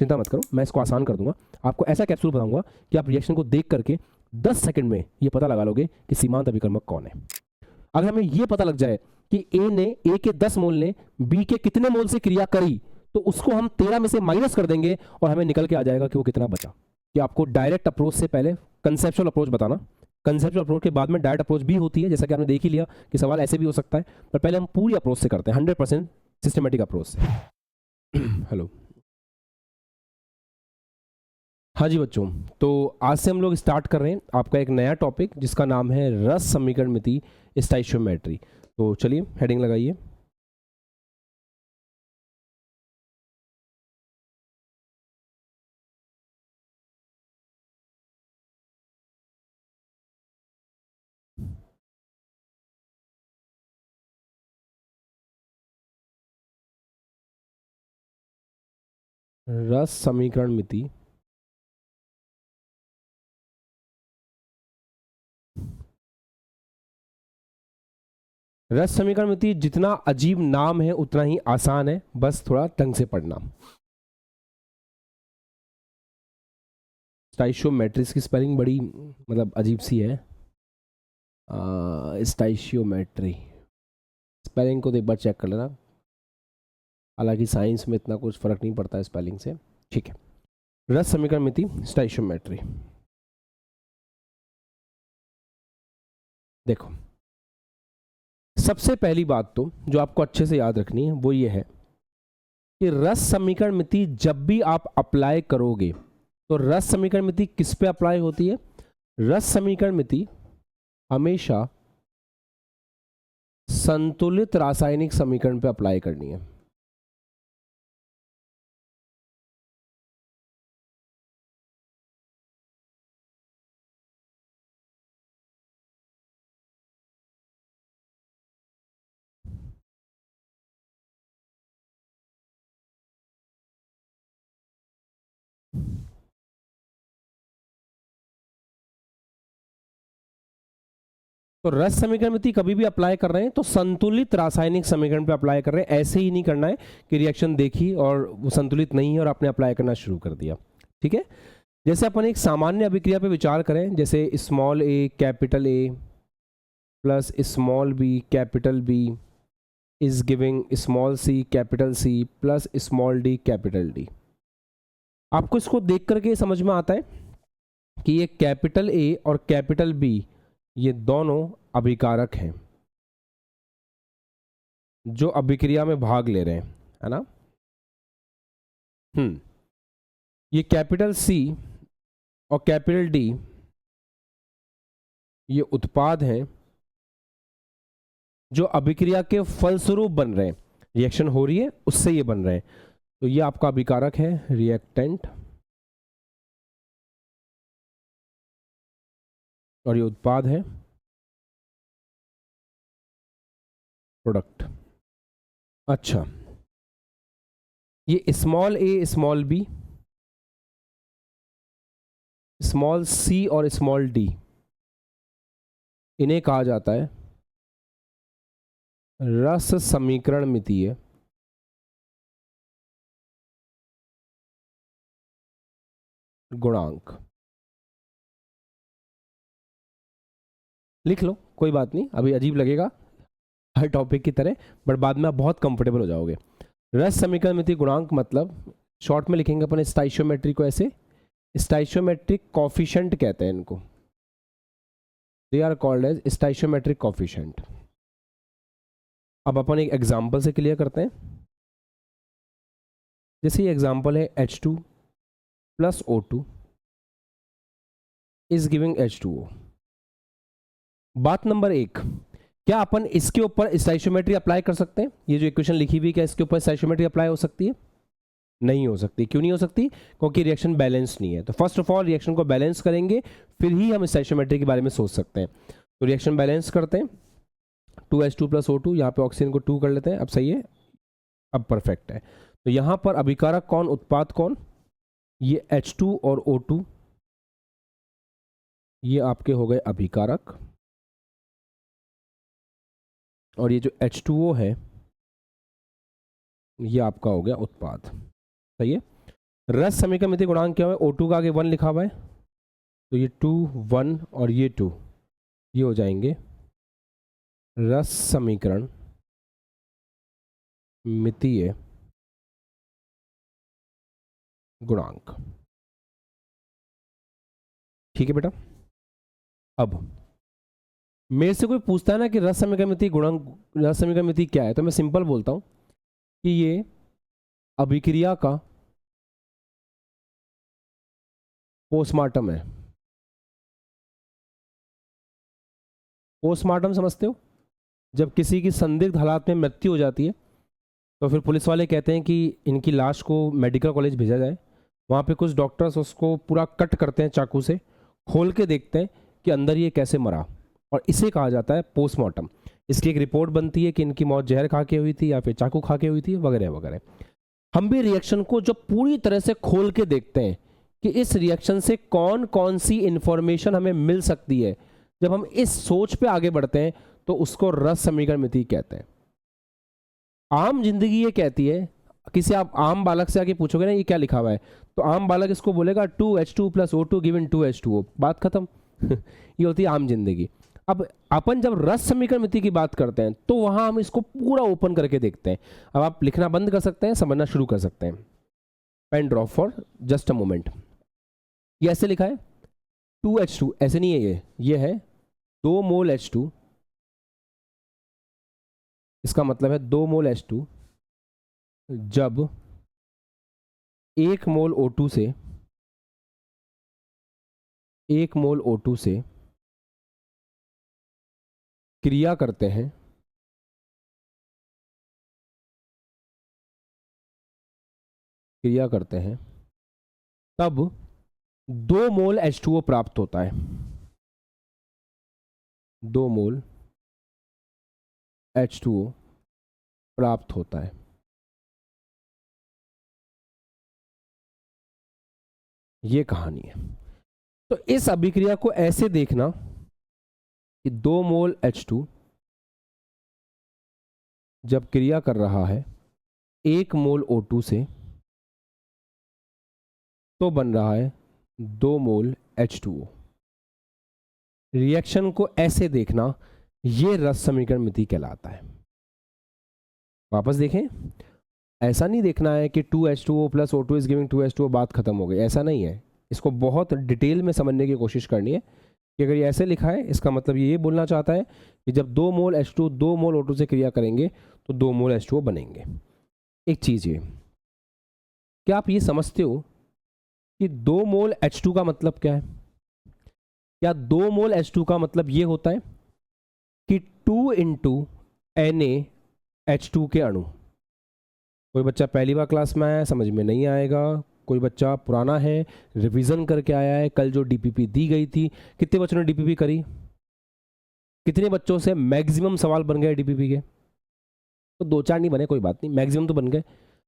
चिंता मत करो, मैं इसको आसान कर दूंगा। आपको ऐसा कैप्सूल बताऊंगा कि आप रिएक्शन को देख करके 10 सेकंड में ये पता लगा लोगे कि सीमांत अभिकर्मक कौन है। अगर हमें ये पता लग जाए कि ए के 10 मोल ने बी के कितने मोल से क्रिया करी, तो उसको हम 13 में से माइनस कर देंगे और हमें निकल के आ जाएगा कि वो कितना बचा। कि आपको डायरेक्ट अप्रोच से पहले कंसेप्चुअल अप्रोच बताना, कंसेप्चुअल अप्रोच के बाद में डायरेक्ट अप्रोच भी होती है, जैसा कि आपने देख ही लिया कि सवाल ऐसे भी हो सकता है, पर पहले हम पूरी अप्रोच से करते हैं, 100% सिस्टमेटिक अप्रोच से। हेलो, हाँ जी बच्चों, तो आज से हम लोग स्टार्ट कर रहे हैं आपका एक नया टॉपिक जिसका नाम है रस समीकरण मिति स्टोइचियोमेट्री। तो चलिए हेडिंग लगाइए। रस समीकरण मिति रस समीकरण मिति जितना अजीब नाम है उतना ही आसान है, बस थोड़ा ढंग से पढ़ना। स्टोइचियोमेट्रिक्स की स्पेलिंग बड़ी मतलब अजीब सी है। स्टोइचियोमेट्री स्पेलिंग को तो एक बार चेक कर लेना, हालांकि साइंस में इतना कुछ फर्क नहीं पड़ता है स्पेलिंग से। ठीक है, रस समीकरण मिति स्टोइचियोमेट्री। देखो, सबसे पहली बात तो जो आपको अच्छे से याद रखनी है वो ये है कि रस समीकरण मिति जब भी आप अप्लाई करोगे तो रस समीकरण मिति किस पे अप्लाई होती है? रस समीकरण मिति हमेशा संतुलित रासायनिक समीकरण पे अप्लाई करनी है। तो रस समीकरण मिति कभी भी अप्लाई कर रहे हैं तो संतुलित रासायनिक समीकरण पे अप्लाई कर रहे हैं। ऐसे ही नहीं करना है कि रिएक्शन देखी और वो संतुलित नहीं है और आपने अप्लाई करना शुरू कर दिया। ठीक है, जैसे अपन एक सामान्य अभिक्रिया पे विचार करें, जैसे small A capital A plus small B capital B is giving small C capital C plus small D capital D. आपको इसको देख करके समझ में आता है कि ये कैपिटल ए और कैपिटल बी ये दोनों अभिकारक हैं जो अभिक्रिया में भाग ले रहे हैं, है ना। ये कैपिटल सी और कैपिटल डी ये उत्पाद हैं जो अभिक्रिया के फलस्वरूप बन रहे हैं, रिएक्शन हो रही है उससे ये बन रहे हैं। तो ये आपका अभिकारक है रिएक्टेंट और ये उत्पाद है प्रोडक्ट। अच्छा, ये स्मॉल ए स्मॉल बी स्मॉल सी और स्मॉल डी इन्हें कहा जाता है रस समीकरण मितीय गुणांक। लिख लो, कोई बात नहीं, अभी अजीब लगेगा हर टॉपिक की तरह, बट बाद में आप बहुत कंफर्टेबल हो जाओगे। रस समीकरण मितीय गुणांक मतलब शॉर्ट में लिखेंगे अपन स्टोइचियोमेट्री को ऐसे, स्टोइचियोमेट्रिक कोफिशिएंट कहते हैं इनको, they are called as stoichiometric coefficient. अब अपन एक एग्जांपल से क्लियर करते हैं। जैसे ये एग्जांपल है H2 plus O2 is giving H2O। बात नंबर 1, क्या अपन इसके ऊपर स्टोइचियोमेट्री अप्लाई कर सकते हैं? ये जो इक्वेशन लिखी हुई, क्या इसके ऊपर स्टोइचियोमेट्री अप्लाई हो सकती है? नहीं हो सकती। क्यों नहीं हो सकती? क्योंकि रिएक्शन बैलेंस नहीं है। तो फर्स्ट ऑफ ऑल रिएक्शन को बैलेंस करेंगे, फिर ही हम स्टोइचियोमेट्री के बारे में सोच सकते हैं। तो रिएक्शन बैलेंस करते हैं, 2H2 प्लस O2, यहाँ पे ऑक्सीजन को 2 कर लेते हैं। अब सही है, अब परफेक्ट है। तो यहाँ पर अभिकारक कौन, उत्पाद कौन? ये H2 और O2 ये आपके हो गए अभिकारक, और ये जो H2O है ये आपका हो गया उत्पाद। सही है। रस समीकरण मिति गुणांक क्या है? O2 का आगे 1 लिखा हुआ है, तो ये 2 1 और ये 2, ये हो जाएंगे रस समीकरण मितीय गुणांक। ठीक है बेटा। अब मेरे से कोई पूछता है ना कि रस समीकरण मितीय गुणांक, रस समीकरण मितीय क्या है, तो मैं सिंपल बोलता हूं कि ये अभिक्रिया का पोस्टमार्टम है। पोस्टमार्टम समझते हो? जब किसी की संदिग्ध हालात में मृत्यु हो जाती है तो फिर पुलिस वाले कहते हैं कि इनकी लाश को मेडिकल कॉलेज भेजा जाए। वहाँ पे कुछ डॉक्टर्स उसको पूरा कट करते हैं चाकू से, खोल के देखते हैं कि अंदर ये कैसे मरा, और इसे कहा जाता है पोस्टमार्टम। इसकी एक रिपोर्ट बनती है कि इनकी मौत जहर खा के हुई थी या फिर चाकू खा के हुई थी, वगैरह वगैरह। हम भी रिएक्शन को जब पूरी तरह से खोल के देखते हैं कि इस रिएक्शन से कौन कौन सी इंफॉर्मेशन हमें मिल सकती है, जब हम इस सोच पे आगे बढ़ते हैं तो उसको रस समीकरण मिति कहते हैं। आम जिंदगी ये कहती है, किसी आप आम बालक से आके पूछोगे ना ये क्या लिखा हुआ है, तो आम बालक इसको बोलेगा 2H2 + O2 गिवन 2H2O, बात खत्म। ये होती है आम जिंदगी। अब अपन जब रस समीकरण मिति की बात करते हैं तो वहां हम इसको पूरा ओपन करके देखते हैं। अब आप लिखना बंद कर सकते हैं, समझना शुरू कर सकते हैं। Pen drop for just a moment. ये ऐसे लिखा है 2H2, ऐसे नहीं है, ये है 2 मोल H2, इसका मतलब है 2 मोल H2 जब 1 मोल O2 से 1 मोल O2 से क्रिया करते हैं, तब 2 मोल H2O प्राप्त होता है। 2 मोल H2O प्राप्त होता है। ये कहानी है। तो इस अभिक्रिया को ऐसे देखना कि 2 मोल H2 जब क्रिया कर रहा है 1 मोल O2 से, तो बन रहा है 2 मोल H2O। रिएक्शन को ऐसे देखना, ये रस समीकरण मिति कहलाता है। वापस देखें, ऐसा नहीं देखना है कि 2H2O + O2 is giving 2H2O, बात खत्म हो गई, ऐसा नहीं है। इसको बहुत डिटेल में समझने की कोशिश करनी है कि अगर ये ऐसे लिखा है, इसका मतलब ये बोलना चाहता है कि जब 2 मोल H2 2 मोल O2 से क्रिया करेंगे तो 2 मोल H2O बनेंगे। एक चीज ये, क्या आप ये समझते हो कि 2 मोल H2 का मतलब क्या है? क्या 2 मोल H2 का मतलब ये होता है कि 2 × NaH2 के अणु? कोई बच्चा पहली बार क्लास में आया है, समझ में नहीं आएगा। कोई बच्चा पुराना है, रिवीजन करके आया है, कल जो डीपीपी दी गई थी, कितने बच्चों ने डीपीपी करी? कितने बच्चों से मैक्सिमम सवाल बन गए डीपीपी के? तो 2-4 नहीं बने, कोई बात नहीं, मैक्सिमम तो बन गए।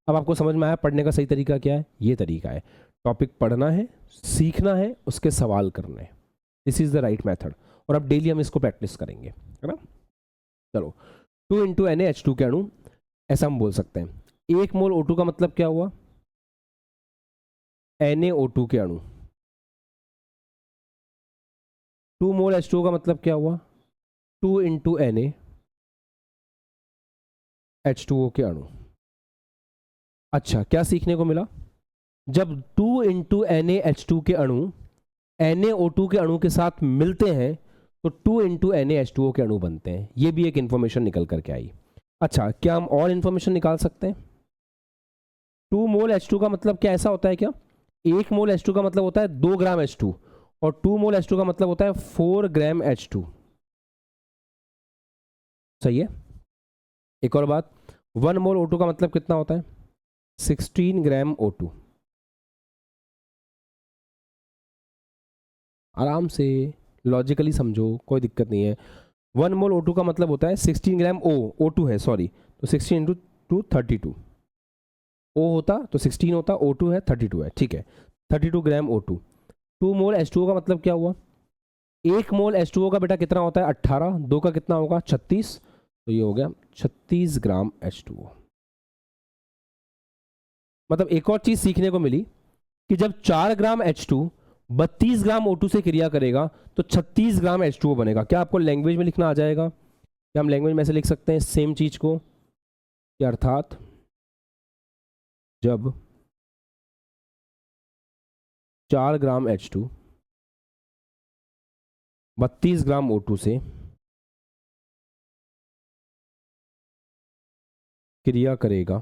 अब आपको समझ में आया पढ़ने का सही तरीका क्या है? ये तरीका है, टॉपिक पढ़ना है, सीखना है, उसके सवाल करने हैं। This is the right method, और अब डेली हम इसको प्रैक्टिस करेंगे, है ना। चलो, 2 × NaH2 के अणु, ऐसा हम बोल सकते हैं। 1 मोल O2 का मतलब क्या हुआ? NaO2 के अणु। 2 मोल H2O का मतलब क्या हुआ? 2 × NaH2O के अणु। अच्छा, क्या सीखने को मिला? जब 2 × NaH2 के अणु NaO2 के अणु के साथ मिलते हैं तो 2 × NaH2O के अणु बनते हैं। ये भी एक इंफॉर्मेशन निकल करके आई। अच्छा, क्या हम और इंफॉर्मेशन निकाल सकते हैं? 2 मोल H2 का मतलब क्या ऐसा होता है क्या? 1 मोल H2 का मतलब होता है 2 ग्राम H2, और 2 मोल H2 का मतलब होता है 4 ग्राम H2। सही है। एक और बात, 1 मोल O2 का मतलब कितना होता है? 16 ग्राम O2। आराम से लॉजिकली समझो, कोई दिक्कत नहीं है। 1 मोल O2 का मतलब होता है 16 ग्राम O2 है, सॉरी, तो 16 × 2 32। O होता तो 16 होता, O2 है 32 है, ठीक है, 32 ग्राम O2। 2 मोल H2O का मतलब क्या हुआ? 1 मोल H2O का बेटा कितना होता है? 18, 2 का कितना होगा? 36, तो ये हो गया 36 ग्राम H2O। मतलब एक और चीज सीखने को मिली कि जब 4 ग्राम H2 32 ग्राम O2 से क्रिया करेगा तो 36 ग्राम H2O बनेगा। क्या आपको लैंग्वेज में लिखना आ जाएगा? क्या हम लैंग्वेज में ऐसे लिख सकते हैं सेम चीज को, कि अर्थात जब 4 ग्राम H2 32 ग्राम O2 से क्रिया करेगा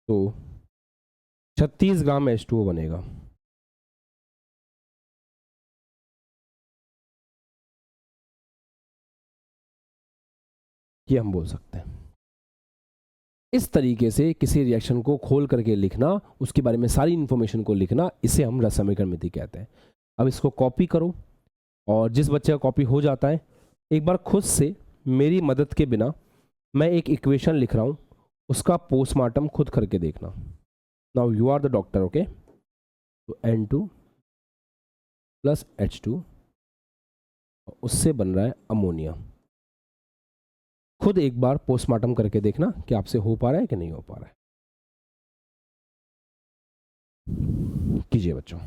तो 36 ग्राम H2O बनेगा। ये हम बोल सकते हैं। इस तरीके से किसी रिएक्शन को खोल करके लिखना, उसके बारे में सारी इंफॉर्मेशन को लिखना, इसे हम रस समीकरण मिति कहते हैं। अब इसको कॉपी करो, और जिस बच्चे का कॉपी हो जाता है एक बार खुद से मेरी मदद के बिना मैं एक इक्वेशन लिख रहा हूँ, उसका पोस्टमार्टम खुद करके देखना। Now you are the doctor, okay. तो N2 प्लस H2, उससे बन रहा है अमोनिया। खुद एक बार पोस्टमार्टम करके देखना कि आपसे हो पा रहा है कि नहीं हो पा रहा है। कीजिए बच्चों।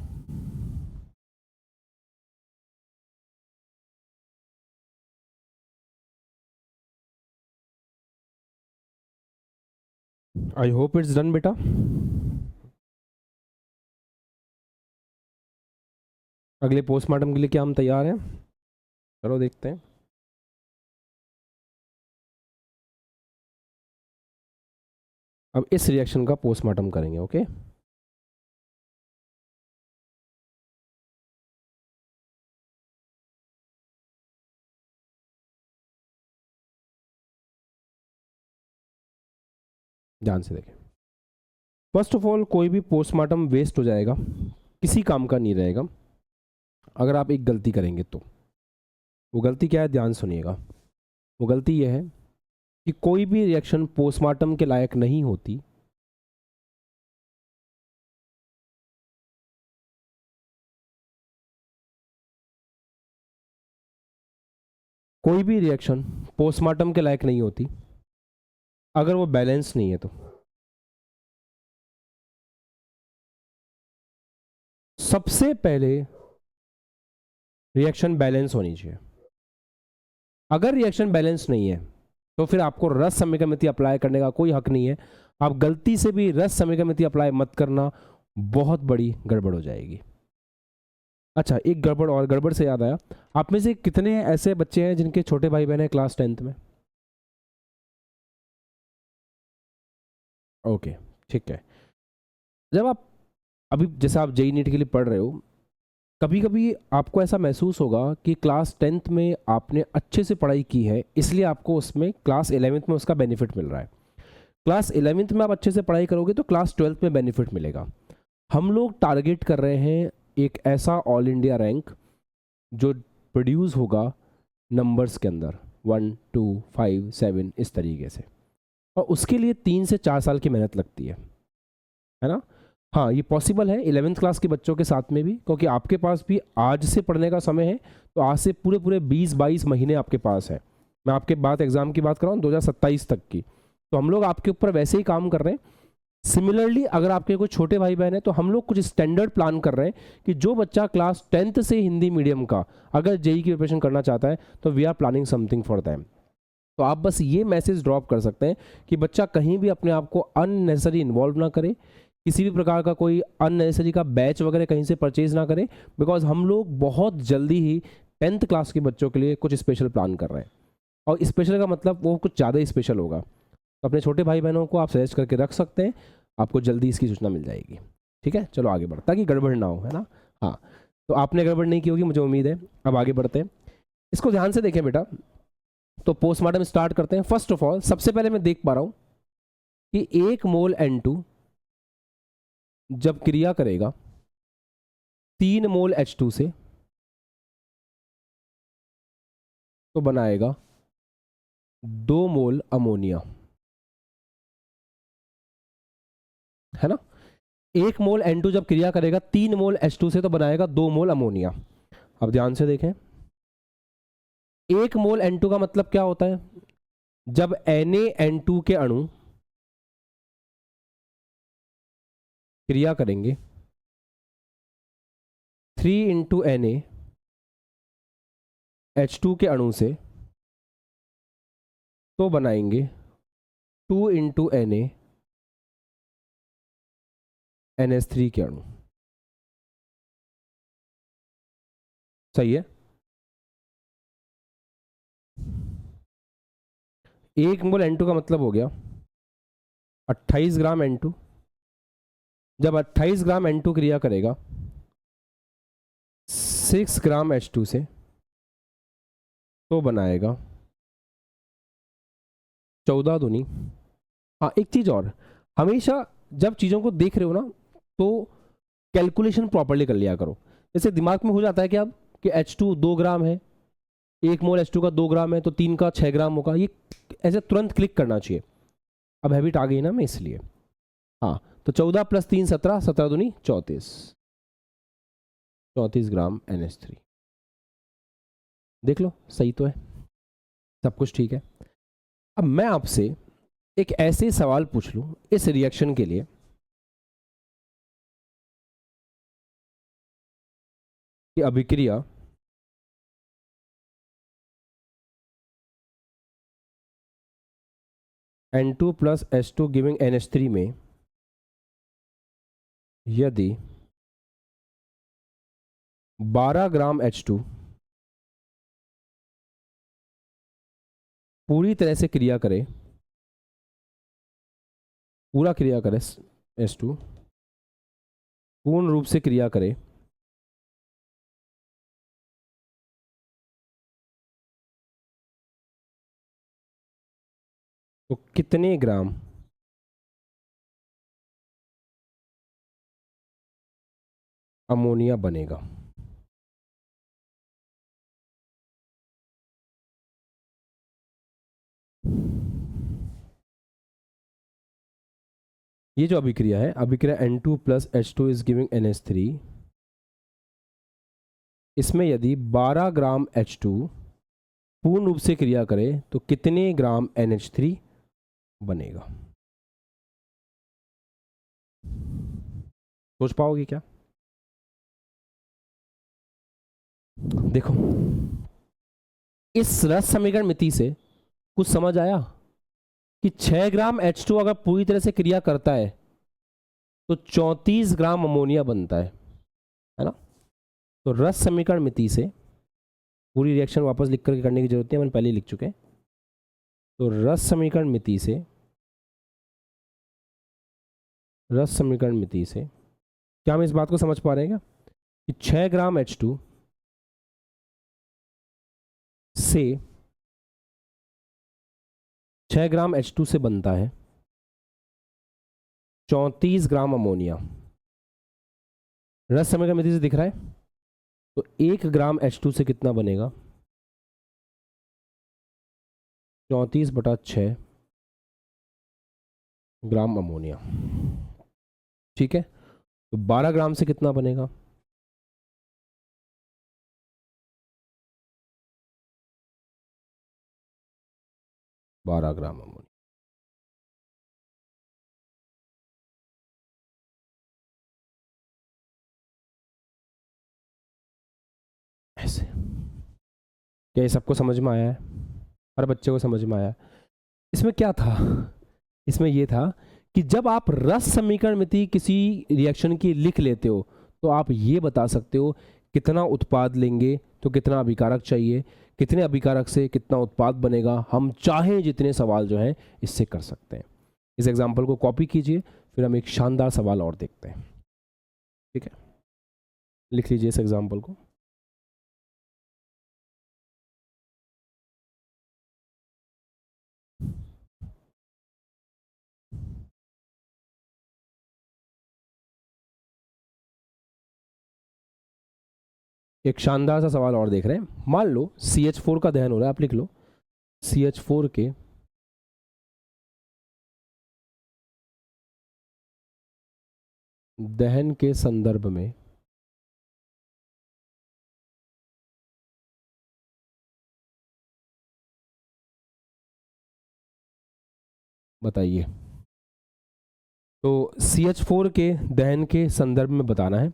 आई होप इट्स डन बेटा। अगले पोस्टमार्टम के लिए क्या हम तैयार हैं? चलो देखते हैं। अब इस रिएक्शन का पोस्टमार्टम करेंगे, ओके। ध्यान से देखें। फर्स्ट ऑफ ऑल कोई भी पोस्टमार्टम वेस्ट हो जाएगा, किसी काम का नहीं रहेगा अगर आप एक गलती करेंगे तो। वो गलती क्या है, ध्यान सुनिएगा। वो गलती यह है कि कोई भी रिएक्शन पोस्टमार्टम के लायक नहीं होती कोई भी रिएक्शन पोस्टमार्टम के लायक नहीं होती अगर वो बैलेंस नहीं है तो। सबसे पहले रिएक्शन बैलेंस होनी चाहिए। अगर रिएक्शन बैलेंस नहीं है तो फिर आपको रस समीकरण मिति अप्लाई करने का कोई हक नहीं है। आप गलती से भी रस समीकरण मिति अप्लाई मत करना, बहुत बड़ी गड़बड़ हो जाएगी। अच्छा, एक गड़बड़ और, गड़बड़ से याद आया, आप में से कितने ऐसे बच्चे हैं जिनके छोटे भाई बहन हैं क्लास 10th में? ओके, ठीक है। जब आप अभी जैसे आप जेईई नीट के लिए पढ़ रहे हो, कभी कभी आपको ऐसा महसूस होगा कि क्लास 10th में आपने अच्छे से पढ़ाई की है, इसलिए आपको उसमें क्लास 11th में उसका बेनिफिट मिल रहा है। क्लास 11th में आप अच्छे से पढ़ाई करोगे तो क्लास 12th में बेनिफिट मिलेगा। हम लोग टारगेट कर रहे हैं एक ऐसा ऑल इंडिया रैंक जो प्रोड्यूस होगा नंबर्स के अंदर 1 2 5 7 इस तरीके से, और उसके लिए 3 से 4 साल की मेहनत लगती है ना। हाँ, ये पॉसिबल है 11th क्लास के बच्चों के साथ में भी, क्योंकि आपके पास भी आज से पढ़ने का समय है। तो आज से पूरे पूरे 20-22 महीने आपके पास है। मैं आपके बाद एग्जाम की बात कर रहा हूँ 2027 तक की। तो हम लोग आपके ऊपर वैसे ही काम कर रहे हैं। सिमिलरली अगर आपके कोई छोटे भाई बहन है तो हम लोग कुछ स्टैंडर्ड प्लान कर रहे हैं कि जो बच्चा क्लास 10th से हिंदी मीडियम का अगर जेईई की प्रिपरेशन करना चाहता है तो we are planning something for them. तो आप बस ये मैसेज ड्रॉप कर सकते हैं कि बच्चा कहीं भी अपने आप को अननेसेसरी इन्वॉल्व ना करे, किसी भी प्रकार का कोई अननेसेसरी का बैच वगैरह कहीं से परचेज ना करें, बिकॉज हम लोग बहुत जल्दी ही 10th क्लास के बच्चों के लिए कुछ स्पेशल प्लान कर रहे हैं। और स्पेशल का मतलब वो कुछ ज़्यादा ही स्पेशल होगा। तो अपने छोटे भाई बहनों को आप सजेस्ट करके रख सकते हैं, आपको जल्दी इसकी सूचना मिल जाएगी। ठीक है, चलो आगे बढ़ते, ताकि गड़बड़ ना हो, है ना। हाँ, तो आपने गड़बड़ नहीं की होगी मुझे उम्मीद है। अब आगे बढ़ते हैं, इसको ध्यान से देखें बेटा। तो पोस्टमार्टम स्टार्ट करते हैं। फर्स्ट ऑफ ऑल सबसे पहले मैं देख पा रहा हूं कि 1 मोल N2 जब क्रिया करेगा 3 मोल H2 से तो बनाएगा 2 मोल अमोनिया, है ना। 1 मोल N2 जब क्रिया करेगा 3 मोल H2 से तो बनाएगा 2 मोल अमोनिया। अब ध्यान से देखें, 1 मोल N2 का मतलब क्या होता है? जब Na N2 के अणु क्रिया करेंगे 3 इंटू Na H2 के अणु से, तो बनाएंगे 2 इंटू NaNH3 के अणु। सही है। 1 मोल N2 का मतलब हो गया 28 ग्राम N2। जब 28 ग्राम N2 क्रिया करेगा 6 ग्राम H2 से, तो बनाएगा 14 दूनी। हाँ, एक चीज और, हमेशा जब चीजों को देख रहे हो ना, तो कैलकुलेशन प्रॉपर्ली कर लिया करो। जैसे दिमाग में हो जाता है कि अब कि H2 2 ग्राम है, 1 मोल H2 का 2 ग्राम है, तो 3 का 6 ग्राम होगा, ये ऐसे तुरंत क्लिक करना चाहिए। अब हैबिट आ गई ना, मैं इसलिए। हाँ, तो 14 + 3 17, 17 दूनी 34, 34 ग्राम NH3। देख लो, सही तो है, सब कुछ ठीक है। अब मैं आपसे एक ऐसे सवाल पूछ लूं इस रिएक्शन के लिए कि अभिक्रिया N2 + H2 गिविंग NH3 में यदि 12 ग्राम H2 पूरी तरह से क्रिया करे, पूरा क्रिया करे, H2 पूर्ण रूप से क्रिया करे, तो कितने ग्राम अमोनिया बनेगा? ये जो अभिक्रिया है, अभिक्रिया N2 + H2 is giving NH3, इसमें यदि 12 ग्राम H2 पूर्ण रूप से क्रिया करे तो कितने ग्राम NH3 बनेगा? सोच पाओगे क्या? देखो, इस रस समीकरण मिति से कुछ समझ आया कि 6 ग्राम H2 अगर पूरी तरह से क्रिया करता है तो 34 ग्राम अमोनिया बनता है ना? तो रस समीकरण मिति से पूरी रिएक्शन वापस लिख करके करने की जरूरत नहीं है, मैंने पहले ही लिख चुके हैं। तो रस समीकरण मिति से, रस समीकरण मिति से क्या हम इस बात को समझ पा रहे हैं क्या कि 6 ग्राम H2 से 6 ग्राम H2 से बनता है 34 ग्राम अमोनिया। रस समीकरण मिति से दिख रहा है। तो 1 ग्राम H2 से कितना बनेगा? 34/6 ग्राम अमोनिया। ठीक है, तो 12 ग्राम से कितना बनेगा? 12 ग्राम अमोनिया। ऐसे क्या ये सबको समझ में आया है? हर बच्चे को समझ में आया है? इसमें क्या था? इसमें यह था कि जब आप रस समीकरण मिति किसी रिएक्शन की लिख लेते हो तो आप ये बता सकते हो कितना उत्पाद लेंगे तो कितना अभिकारक चाहिए, कितने अभिकारक से कितना उत्पाद बनेगा। हम चाहे जितने सवाल जो है इससे कर सकते हैं। इस एग्जाम्पल को कॉपी कीजिए, फिर हम एक शानदार सवाल और देखते हैं। ठीक है, लिख लीजिए इस एग्जाम्पल को। एक शानदार सा सवाल और देख रहे हैं। मान लो CH4 का दहन हो रहा है, आप लिख लो CH4 के दहन के संदर्भ में बताइए तो CH4 के दहन के संदर्भ में बताना है,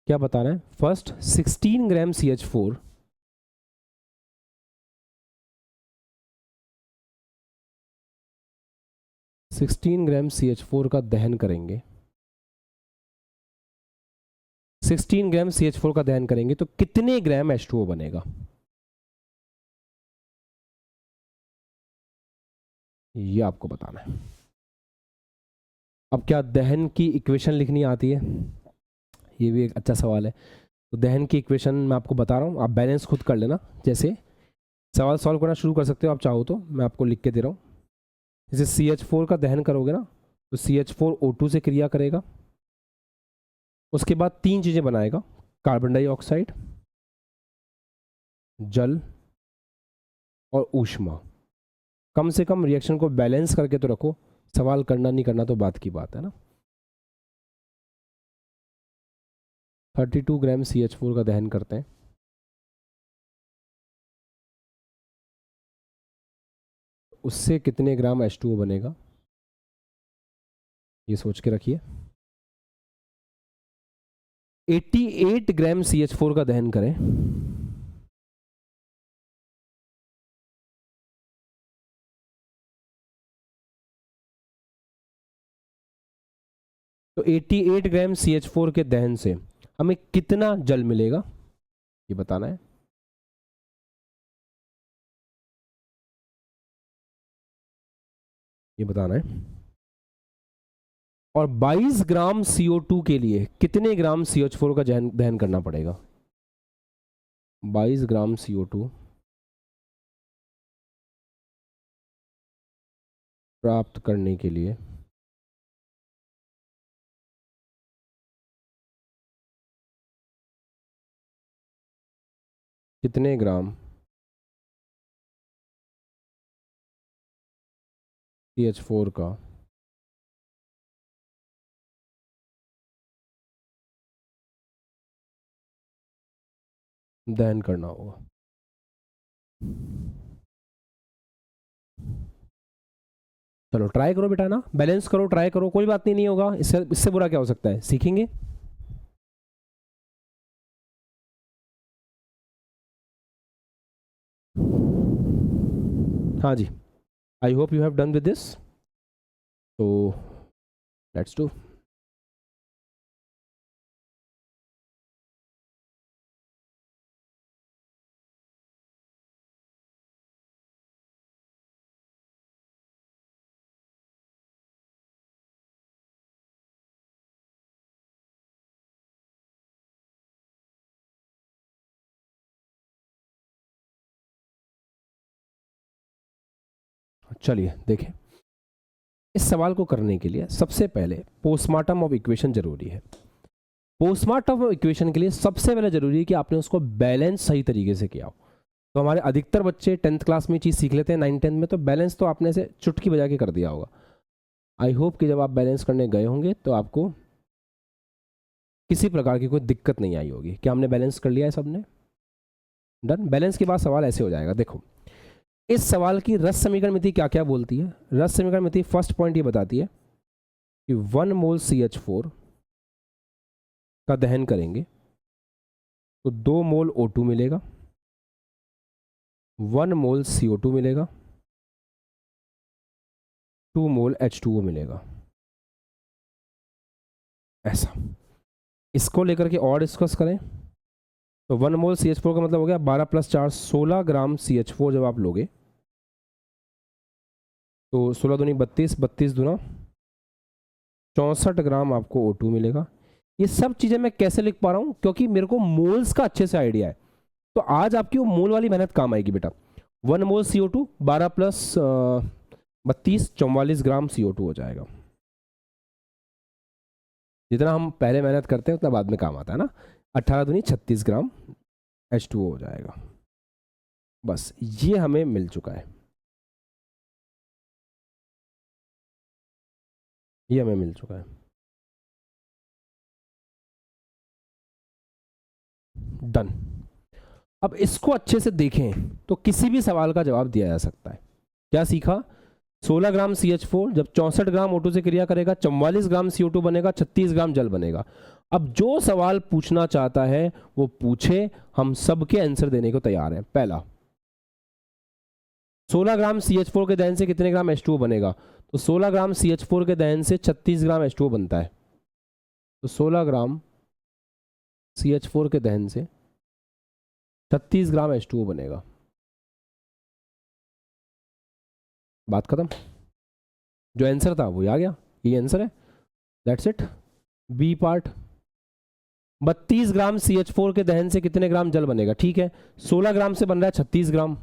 क्या बताना है? फर्स्ट 16 ग्राम CH4 का दहन करेंगे। 16 ग्राम CH4 का दहन करेंगे तो कितने ग्राम H2O बनेगा, ये आपको बताना है। अब क्या दहन की इक्वेशन लिखनी आती है? ये भी एक अच्छा सवाल है। तो दहन की इक्वेशन मैं आपको बता रहा हूँ, आप बैलेंस खुद कर लेना। जैसे सवाल सॉल्व करना शुरू कर सकते हो आप चाहो तो, मैं आपको लिख के दे रहा हूँ। जैसे CH4 का दहन करोगे ना, तो CH4O2 से क्रिया करेगा, उसके बाद तीन चीज़ें बनाएगा, कार्बन डाइऑक्साइड, जल और ऊष्मा। कम से कम रिएक्शन को बैलेंस करके तो रखो, सवाल करना नहीं करना तो बात की बात है ना। 32 ग्राम CH4 का दहन करते हैं, उससे कितने ग्राम H2O बनेगा, ये सोच के रखिए। 88 ग्राम CH4 का दहन करें, तो 88 ग्राम CH4 के दहन से हमें कितना जल मिलेगा, ये बताना है। ये बताना है। और 22 ग्राम CO2 के लिए कितने ग्राम CH4 का दहन करना पड़ेगा? 22 ग्राम CO2 प्राप्त करने के लिए कितने ग्राम CH4 का दहन करना होगा? चलो ट्राई करो बेटा ना, बैलेंस करो, ट्राई करो, कोई बात नहीं, नहीं होगा, इससे बुरा क्या हो सकता है, सीखेंगे। हाँ जी, I hope you have done with this, तो लेट्स डू। चलिए देखें, इस सवाल को करने के लिए सबसे पहले पोस्टमार्टम ऑफ इक्वेशन जरूरी है। पोस्टमार्टम ऑफ इक्वेशन के लिए सबसे पहले जरूरी है कि आपने उसको बैलेंस सही तरीके से किया हो। तो हमारे अधिकतर बच्चे 10th क्लास में चीज़ सीख लेते हैं, 9th 10th में, तो बैलेंस तो आपने से चुटकी बजा के कर दिया होगा। आई होप कि जब आप बैलेंस करने गए होंगे तो आपको किसी प्रकार की कोई दिक्कत नहीं आई होगी। क्या हमने बैलेंस कर लिया है सबने? डन। बैलेंस के बाद सवाल ऐसे हो जाएगा, देखो इस सवाल की रस समीकरण मिति क्या क्या बोलती है। रस समीकरण मिति फर्स्ट पॉइंट ये बताती है कि 1 मोल CH4 का दहन करेंगे तो 2 मोल O2 मिलेगा, 1 मोल CO2 मिलेगा, 2 मोल H2O मिलेगा। ऐसा, इसको लेकर के और डिस्कस करें तो 1 मोल CH4 का मतलब हो गया 12 + 4 16 ग्राम CH4 जब आप लोगे तो 16 दूनी 32, 32 दूना 64 ग्राम आपको O2 मिलेगा। ये सब चीज़ें मैं कैसे लिख पा रहा हूँ, क्योंकि मेरे को मोल्स का अच्छे से आइडिया है। तो आज आपकी वो मोल वाली मेहनत काम आएगी बेटा। 1 मोल CO2 12 + 32 44 ग्राम CO2 हो जाएगा। जितना हम पहले मेहनत करते हैं उतना बाद में काम आता है ना। 18 दूनी 36 ग्राम H2O हो जाएगा। बस ये हमें मिल चुका है, ये हमें मिल चुका है। डन। अब इसको अच्छे से देखें तो किसी भी सवाल का जवाब दिया जा सकता है। क्या सीखा? 16 ग्राम CH4 जब 64 ग्राम O2 से क्रिया करेगा 44 ग्राम CO2 बनेगा, 36 ग्राम जल बनेगा। अब जो सवाल पूछना चाहता है वो पूछे, हम सबके आंसर देने को तैयार हैं। पहला, 16 ग्राम CH4 के दहन से कितने ग्राम H2O बनेगा? तो 16 ग्राम CH4 के दहन से 36 ग्राम H2O बनता है। तो 16 ग्राम CH4 के दहन से 36 ग्राम H2O बनेगा। बात खत्म। जो आंसर था वो आ गया, ये आंसर है, that's it. B part, 32 gram CH4 के दहन से कितने ग्राम जल बनेगा? ठीक है, 16 ग्राम से बन रहा है 36 ग्राम।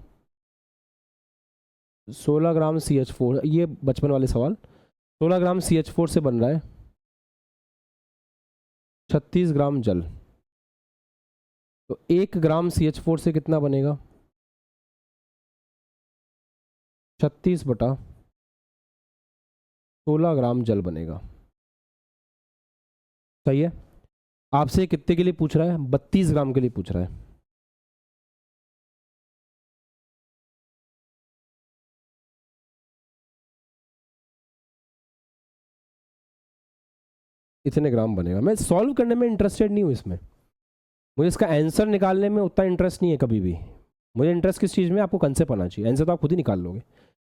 16 ग्राम CH4, ये बचपन वाले सवाल। 16 ग्राम CH4 से बन रहा है 36 ग्राम जल। तो 1 ग्राम CH4 से कितना बनेगा? 36 बटा 16 ग्राम जल बनेगा। सही है। आपसे कितने के लिए पूछ रहा है? 32 ग्राम के लिए पूछ रहा है। इतने ग्राम बनेगा। मैं सॉल्व करने में इंटरेस्टेड नहीं हूँ इसमें, मुझे इसका आंसर निकालने में उतना इंटरेस्ट नहीं है कभी भी। मुझे इंटरेस्ट किस चीज़ में? आपको कंसेप्ट आना चाहिए, आंसर तो आप खुद ही निकाल लोगे,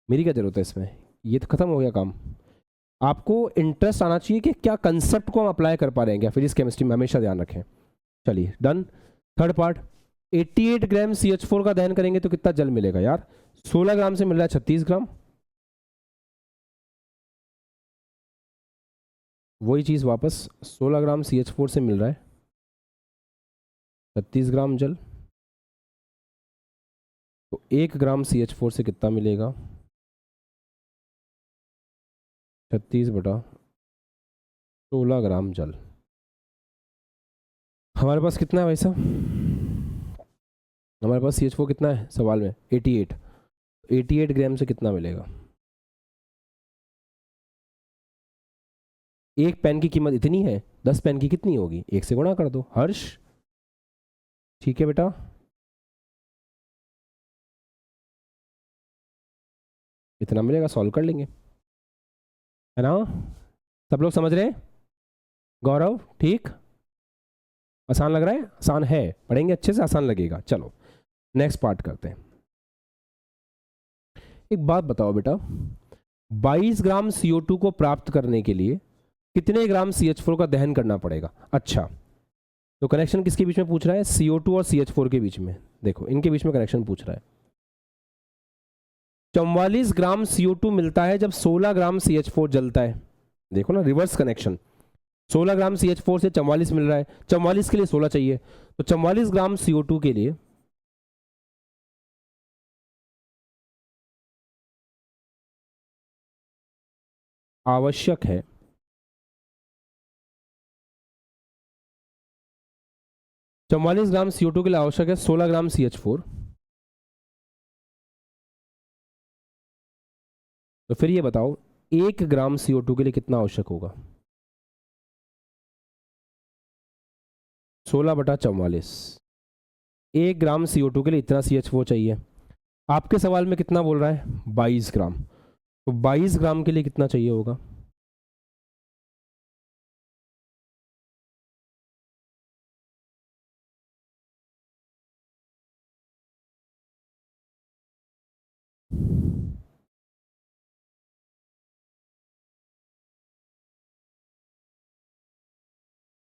मेरी क्या जरूरत है इसमें। ये तो खत्म हो गया काम। आपको इंटरेस्ट आना चाहिए कि क्या कंसेप्ट को हम अप्लाई कर पा रहे हैं क्या फिजिक्स केमिस्ट्री में, हमेशा ध्यान रखें। चलिए डन। थर्ड पार्ट, 88 ग्राम CH4 का दहन करेंगे तो कितना जल मिलेगा यार? 16 ग्राम से मिल रहा है 36 ग्राम। वही चीज़ वापस, 16 ग्राम CH4 से मिल रहा है 36 ग्राम जल। तो 1 ग्राम CH4 से कितना मिलेगा? 36 बटा 16 ग्राम जल। हमारे पास कितना है भाई साहब? हमारे पास CH4 कितना है सवाल में? 88। 88 ग्राम से कितना मिलेगा? एक पेन की कीमत इतनी है, 10 पेन की कितनी होगी? 1 से गुणा कर दो हर्ष। ठीक है बेटा, इतना मिलेगा, सॉल्व कर लेंगे, है ना? सब लोग समझ रहे हैं? गौरव ठीक? आसान लग रहा है? आसान है, पढ़ेंगे अच्छे से आसान लगेगा। चलो नेक्स्ट पार्ट करते हैं। एक बात बताओ बेटा, 22 ग्राम CO2 को प्राप्त करने के लिए कितने ग्राम CH4 का दहन करना पड़ेगा? अच्छा, तो कनेक्शन किसके बीच में पूछ रहा है? CO2 और CH4 के बीच में। देखो इनके बीच में कनेक्शन पूछ रहा है। 44 ग्राम CO2 मिलता है जब 16 ग्राम CH4 जलता है। देखो ना, रिवर्स कनेक्शन। 16 ग्राम CH4 से 44 मिल रहा है, 44 के लिए 16 चाहिए। तो 44 ग्राम CO2 के लिए आवश्यक है 44 ग्राम CO2 के लिए आवश्यक है 16 ग्राम CH4। तो फिर ये बताओ 1 ग्राम CO2 के लिए कितना आवश्यक होगा? 16 बटा 44। 1 ग्राम CO2 के लिए इतना CH4 चाहिए। आपके सवाल में कितना बोल रहा है? 22 ग्राम। तो 22 ग्राम के लिए कितना चाहिए होगा?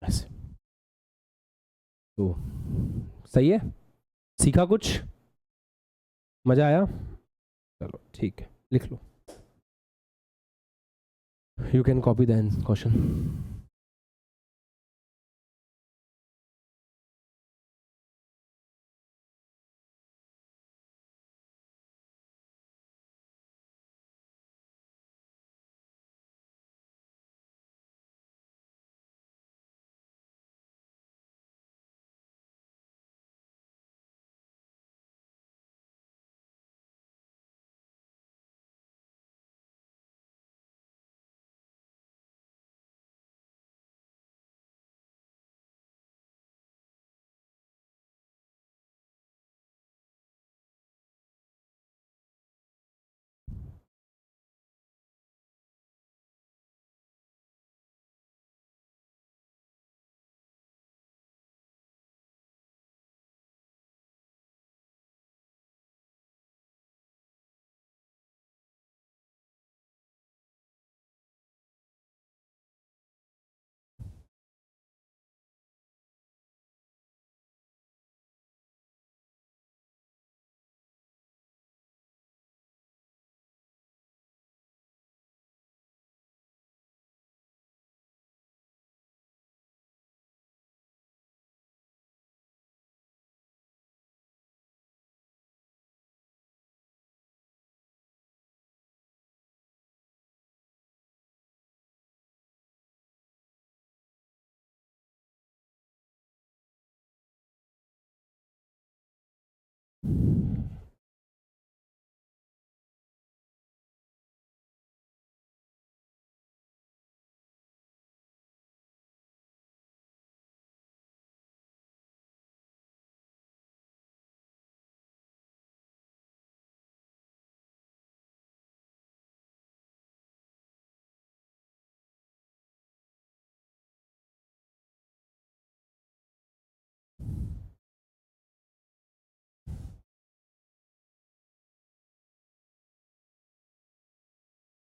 ऐसे तो सही है। सीखा कुछ? मजा आया? चलो ठीक है, लिख लो। You can copy the question.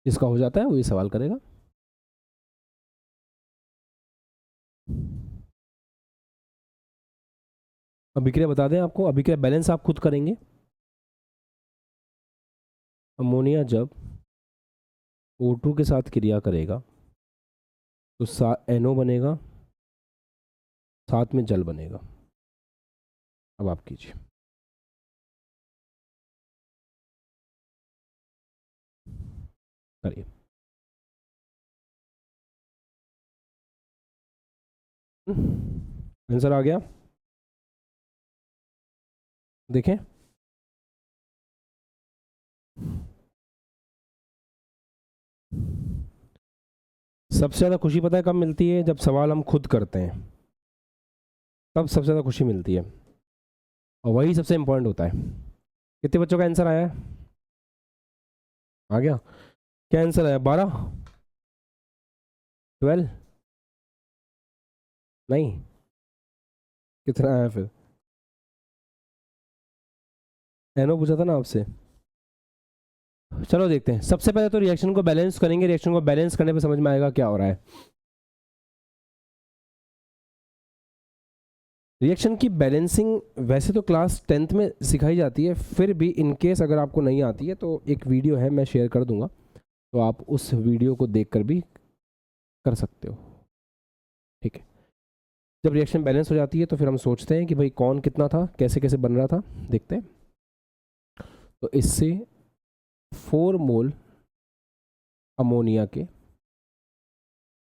जिसका हो जाता है वही सवाल करेगा। अभिक्रिया बता दें आपको, अभिक्रिया बैलेंस आप खुद करेंगे। अमोनिया जब O2 के साथ क्रिया करेगा तो NO बनेगा, साथ में जल बनेगा। अब आप कीजिए। करिए। आंसर आ गया, देखें। सबसे ज़्यादा खुशी पता है कब मिलती है? जब सवाल हम खुद करते हैं, तब सबसे ज़्यादा खुशी मिलती है, और वही सबसे इम्पोर्टेंट होता है। कितने बच्चों का आंसर आया है? आ गया? क्या आंसर आया? 12, 12? नहीं, कितना आया फिर? एनो पूछा था ना आपसे। चलो देखते हैं। सबसे पहले तो रिएक्शन को बैलेंस करेंगे। रिएक्शन को बैलेंस करने पे समझ में आएगा क्या हो रहा है। रिएक्शन की बैलेंसिंग वैसे तो क्लास 10th में सिखाई जाती है, फिर भी इन केस अगर आपको नहीं आती है तो एक वीडियो है, मैं शेयर कर दूंगा, तो आप उस वीडियो को देखकर भी कर सकते हो। ठीक है। जब रिएक्शन बैलेंस हो जाती है तो फिर हम सोचते हैं कि भाई कौन कितना था, कैसे कैसे बन रहा था, देखते हैं। तो इससे 4 मोल अमोनिया के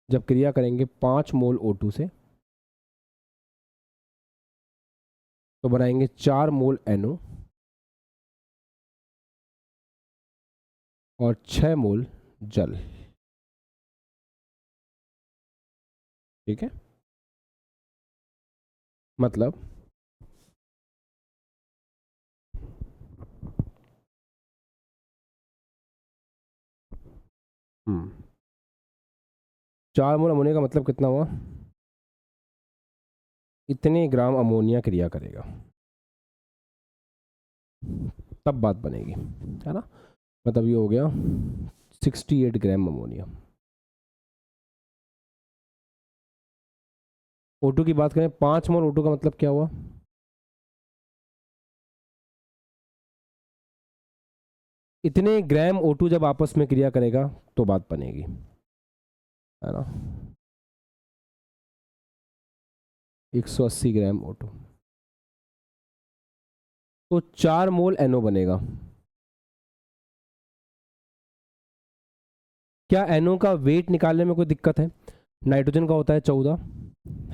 जब क्रिया करेंगे 5 मोल O2 से, तो बनाएंगे 4 मोल NO और 6 मोल जल। ठीक है, मतलब 4 मोल अमोनिया का मतलब कितना हुआ? इतने ग्राम अमोनिया क्रिया करेगा, तब बात बनेगी, है ना। मतलब ये हो गया 68 ग्राम अमोनिया। O2 की बात करें, 5 मोल O2 का मतलब क्या हुआ? इतने ग्राम O2 जब आपस में क्रिया करेगा तो बात बनेगी, है ना। 180 ग्राम O2, तो 4 मोल NO बनेगा। क्या NO का वेट निकालने में कोई दिक्कत है? नाइट्रोजन का होता है 14,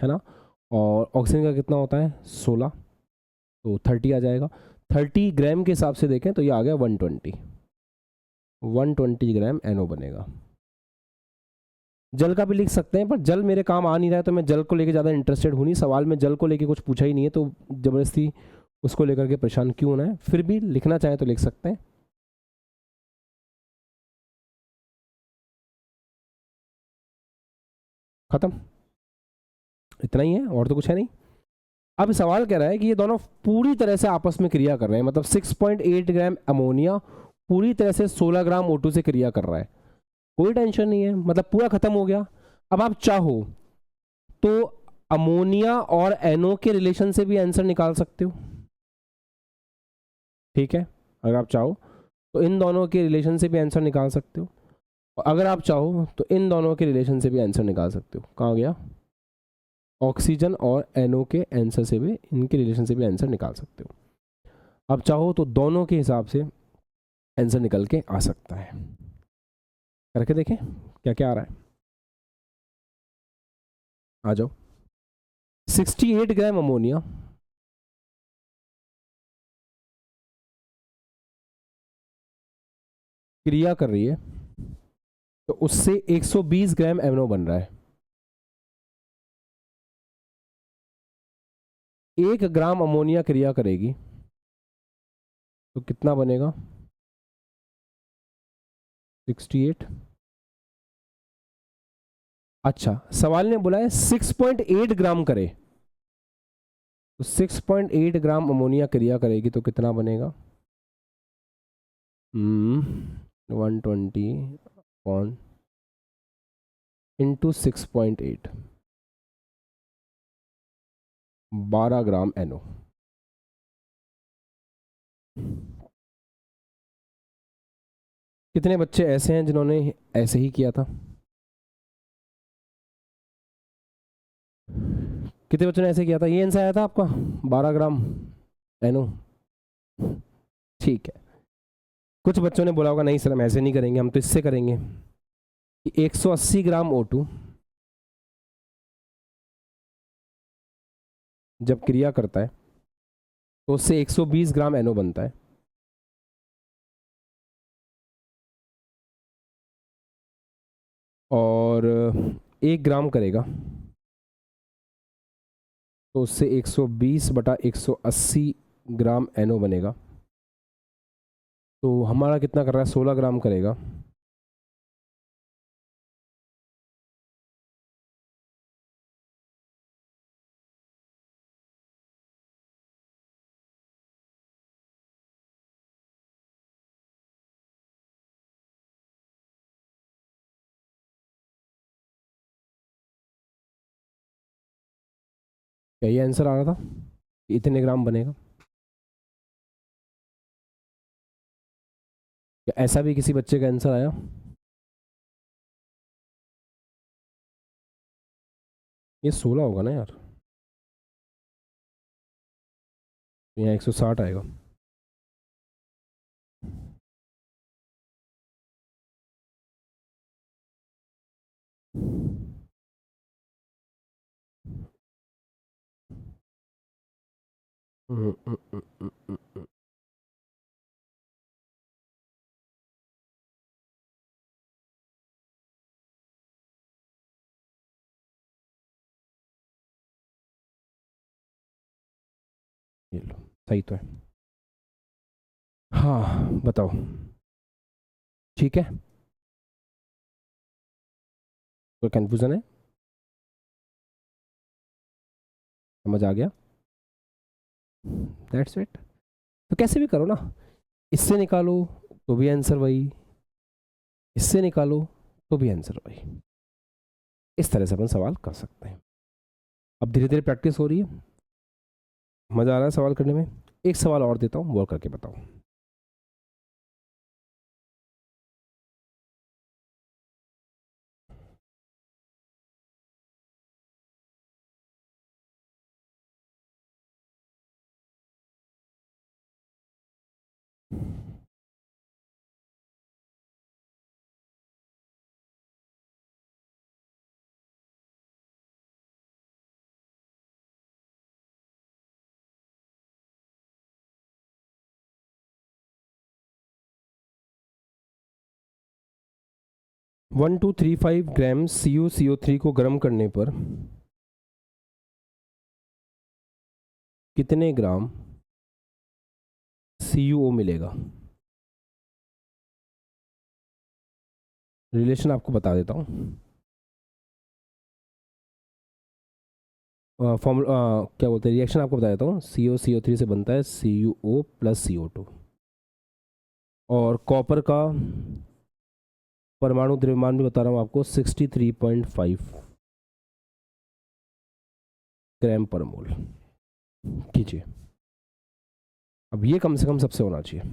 है ना, और ऑक्सीजन का कितना होता है? 16, तो 30 आ जाएगा। 30 ग्राम के हिसाब से देखें तो ये आ गया 120 ग्राम NO बनेगा। जल का भी लिख सकते हैं, पर जल मेरे काम आ नहीं रहा है, तो मैं जल को लेके ज़्यादा इंटरेस्टेड हूँ नहीं। सवाल में जल को लेके कुछ पूछा ही नहीं है, तो ज़बरदस्ती उसको लेकर के परेशान क्यों होना है। फिर भी लिखना चाहे तो लिख सकते हैं। खत्म, इतना ही है, और तो कुछ है नहीं। अब सवाल कह रहा है कि ये दोनों पूरी तरह से आपस में क्रिया कर रहे हैं, मतलब 6.8 ग्राम अमोनिया पूरी तरह से 16 ग्राम O2 से क्रिया कर रहा है। कोई टेंशन नहीं है, मतलब पूरा खत्म हो गया। अब आप चाहो तो अमोनिया और NO के रिलेशन से भी आंसर निकाल सकते हो। ठीक है, अगर आप चाहो तो इन दोनों के रिलेशन से भी आंसर निकाल सकते हो, और अगर आप चाहो तो इन दोनों के रिलेशन से भी आंसर निकाल सकते हो। कहाँ गया? ऑक्सीजन और NO के आंसर से भी, इनके रिलेशन से भी आंसर निकाल सकते हो। आप चाहो तो दोनों के हिसाब से आंसर निकल के आ सकता है। करके देखें क्या क्या आ रहा है। आ जाओ। 68 ग्राम अमोनिया क्रिया कर रही है, तो उससे 120 ग्राम NO बन रहा है। 1 ग्राम अमोनिया क्रिया करेगी तो कितना बनेगा? 68। अच्छा, सवाल ने बोला है 6.8 ग्राम करे, तो 6.8 ग्राम अमोनिया क्रिया करेगी तो कितना बनेगा? 120 अपॉन इंटू 6.8, 12 ग्राम NO। कितने बच्चे ऐसे हैं जिन्होंने ऐसे ही किया था? कितने बच्चों ने ऐसे किया था? ये आंसर आया था आपका 12 ग्राम NO। ठीक है। कुछ बच्चों ने बोला होगा नहीं सर हम ऐसे नहीं करेंगे, हम तो इससे करेंगे कि 180 ग्राम O2 जब क्रिया करता है तो उससे 120 ग्राम NO बनता है, और 1 ग्राम करेगा तो उससे 120 बटा 180 ग्राम NO बनेगा। तो हमारा कितना कर रहा है? 16 ग्राम करेगा। क्या ये आंसर आ रहा था? इतने ग्राम बनेगा? क्या ऐसा भी किसी बच्चे का आंसर आया? ये 16 होगा ना यार, यहाँ 160 आएगा। हम्म, हम्म, हम्म, हम्म, हम्म। ये लो, सही तो है। हाँ बताओ। ठीक है, कोई कंफ्यूजन है? समझ आ गया? That's it. तो कैसे भी करो ना, इससे निकालो तो भी आंसर वही, इससे निकालो तो भी आंसर वही। इस तरह से अपन सवाल कर सकते हैं। अब धीरे धीरे प्रैक्टिस हो रही है, मज़ा आ रहा है सवाल करने में। एक सवाल और देता हूँ, वो करके बताओ। One two three five gram CuCO3 को गर्म करने पर कितने ग्राम CuO मिलेगा? रिलेशन आपको बता देता हूँ। फॉर्मूला क्या बोलते हैं, रिएक्शन आपको बता देता हूँ। CuCO3 से बनता है CuO प्लस CO2, और कॉपर का परमाणु द्रव्यमान भी बता रहा हूँ आपको, 63.5 ग्राम पर मोल। कीजिए, अब ये कम से कम सबसे होना चाहिए।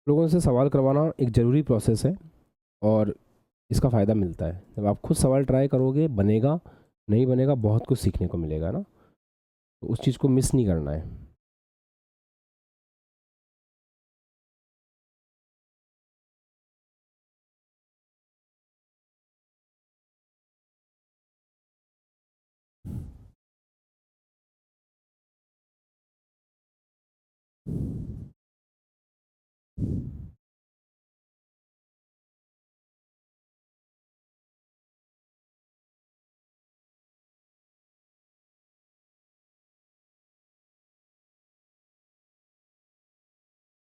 लोगों से सवाल करवाना एक ज़रूरी प्रोसेस है, और इसका फ़ायदा मिलता है। जब आप खुद सवाल ट्राई करोगे, बनेगा नहीं बनेगा, बहुत कुछ सीखने को मिलेगा ना, तो उस चीज़ को मिस नहीं करना है।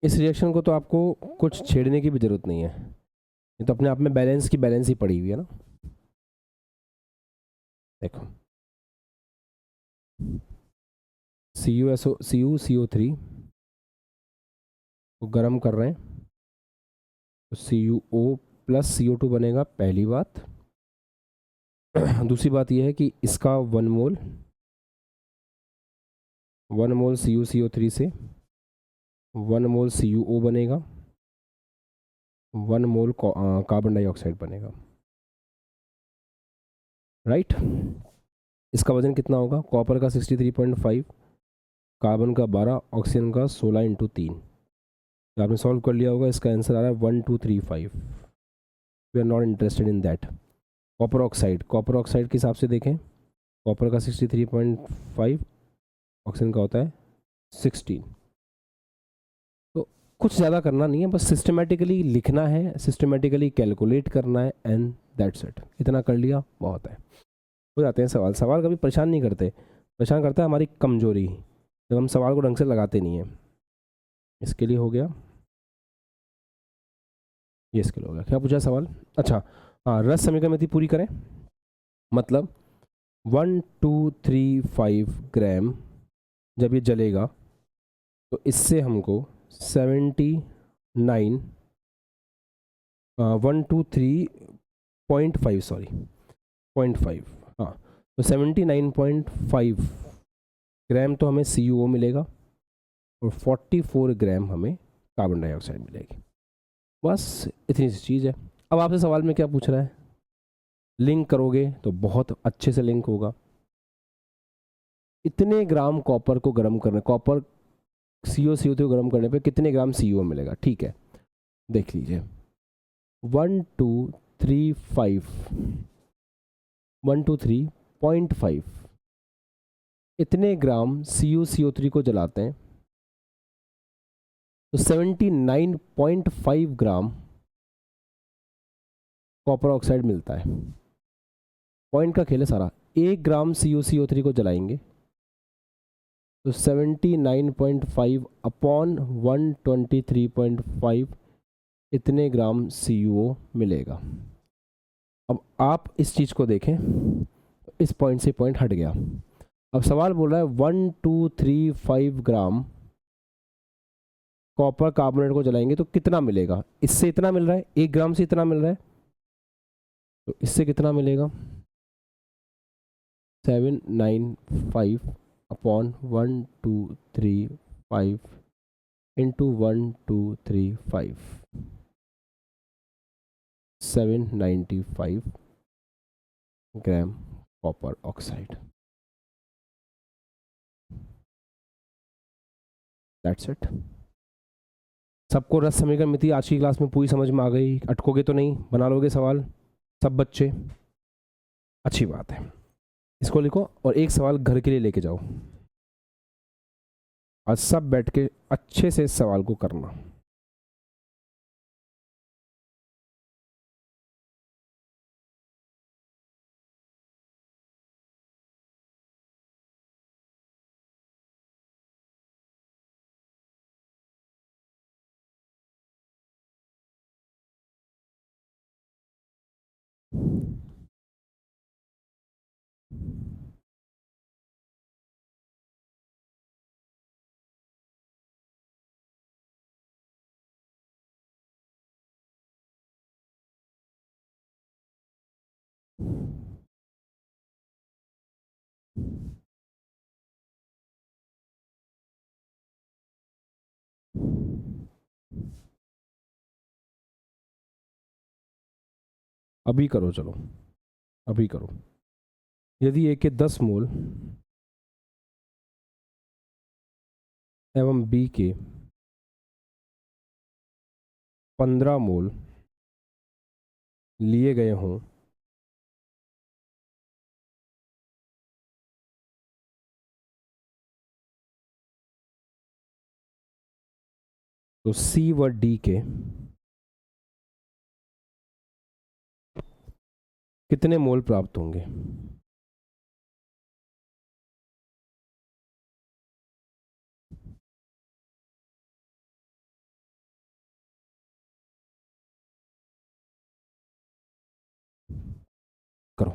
इस रिएक्शन को तो आपको कुछ छेड़ने की भी ज़रूरत नहीं है। ये तो अपने आप में बैलेंस की बैलेंस ही पड़ी हुई है ना। देखो CuSO3 को गर्म कर रहे हैं तो CuO+CO2 बनेगा, पहली बात। दूसरी बात यह है कि इसका 1 मोल CuCO3 से 1 मोल CuO बनेगा, 1 मोल कार्बन डाइऑक्साइड बनेगा, राइट। इसका वजन कितना होगा? कॉपर का 63.5, कार्बन का 12, ऑक्सीजन का 16 × 3। आपने सॉल्व कर लिया होगा, इसका आंसर आ रहा है 1235। We are not interested in that. Copper oxide के हिसाब से देखें, कॉपर का 63.5, ऑक्सीजन का होता है 16। तो कुछ ज़्यादा करना नहीं है, बस सिस्टमेटिकली लिखना है, सिस्टमेटिकली कैलकुलेट करना है, एंड दैट्स इट। इतना कर लिया बहुत है। हो जाते हैं सवाल। सवाल कभी परेशान नहीं करते, परेशान करता है हमारी कमजोरी, जब हम सवाल को ढंग से लगाते नहीं हैं। इसके लिए हो गया, ये इसके लिए हो गया। क्या पूछा सवाल? अच्छा हाँ, रस समीकरण पूरी करें। मतलब 1235 ग्राम जब ये जलेगा तो इससे हमको 79 123.5 सॉरी 0.5, हाँ, तो 79.5 ग्राम तो हमें CuO मिलेगा और 44 ग्राम हमें कार्बन डाइऑक्साइड मिलेगी। बस इतनी सी चीज़ है। अब आपसे सवाल में क्या पूछ रहा है? लिंक करोगे तो बहुत अच्छे से लिंक होगा। इतने ग्राम कॉपर को गर्म करने, कॉपर CuCO3 को गर्म करने पे कितने ग्राम CuO मिलेगा? ठीक है, देख लीजिए। 1235 इतने ग्राम CuCO3 को जलाते हैं तो 79.5 ग्राम कॉपर ऑक्साइड मिलता है। पॉइंट का खेल है सारा। 1 ग्राम CuCO3 को जलाएंगे तो 79.5 अपॉन 123.5 इतने ग्राम CuO मिलेगा। अब आप इस चीज़ को देखें, इस पॉइंट से पॉइंट हट गया। अब सवाल बोल रहा है 1235 ग्राम कॉपर कार्बोनेट को जलाएंगे तो कितना मिलेगा? इससे इतना मिल रहा है, 1 ग्राम से इतना मिल रहा है, तो इससे कितना मिलेगा? 795 upon 1235 into 1235, 795 gram copper oxide. That's it. सबको रस समीकरण मिति आज की क्लास में पूरी समझ में आ गई? अटकोगे तो नहीं? बना लोगे सवाल सब बच्चे? अच्छी बात है। इसको लिखो और एक सवाल घर के लिए लेके जाओ। आज सब बैठ के अच्छे से इस सवाल को करना। अभी करो, चलो अभी करो। यदि ए के 10 मोल एवं बी के 15 मोल लिए गए हों तो सी व डी के कितने मोल प्राप्त होंगे? करो।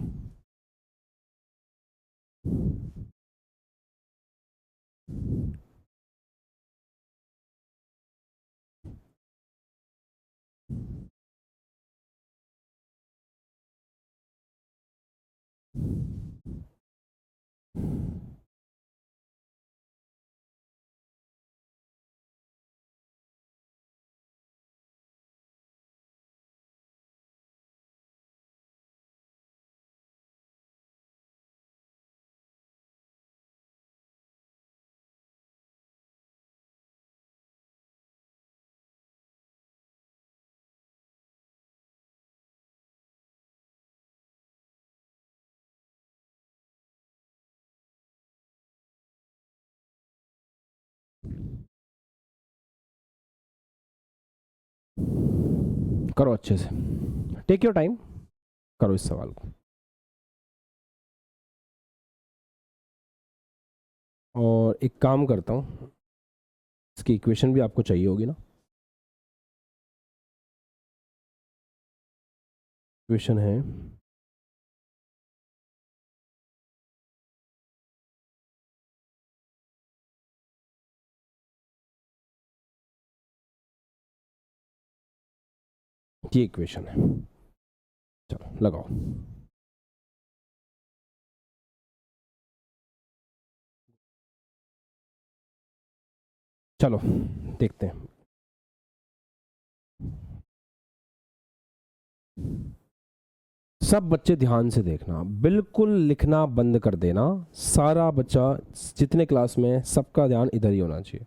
करो अच्छे से, टेक योर टाइम, करो इस सवाल को। और एक काम करता हूँ, इसकी इक्वेशन भी आपको चाहिए होगी ना। इक्वेशन है ये, इक्वेशन है, चलो लगाओ। चलो देखते हैं। सब बच्चे ध्यान से देखना, बिल्कुल लिखना बंद कर देना। सारा बच्चा जितने क्लास में है, सबका ध्यान इधर ही होना चाहिए।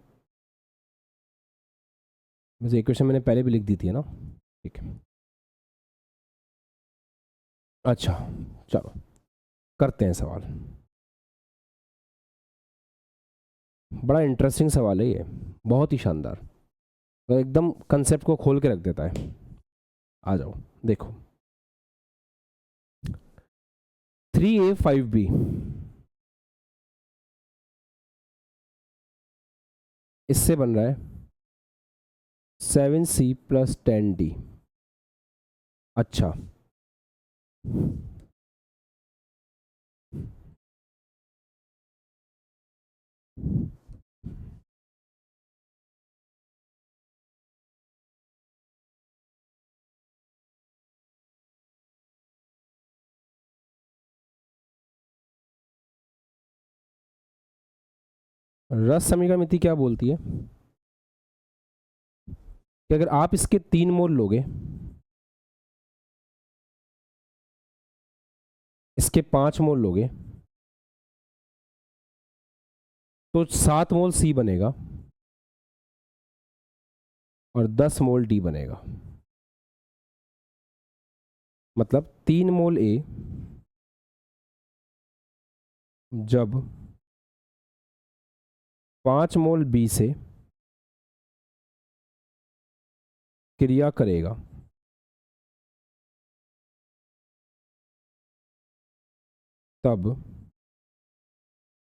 वैसे इक्वेशन मैंने पहले भी लिख दी थी ना, ठीक है। अच्छा चलो करते हैं सवाल। बड़ा इंटरेस्टिंग सवाल है ये, बहुत ही शानदार, तो एकदम कंसेप्ट को खोल के रख देता है। आ जाओ देखो, 3a 5b, इससे बन रहा है 7c प्लस 10d। अच्छा रस समीकरण क्या बोलती है कि अगर आप इसके 3 मोल लोगे, इसके 5 मोल लोगे, तो 7 मोल सी बनेगा और 10 मोल डी बनेगा। मतलब 3 मोल ए जब 5 मोल बी से क्रिया करेगा, तब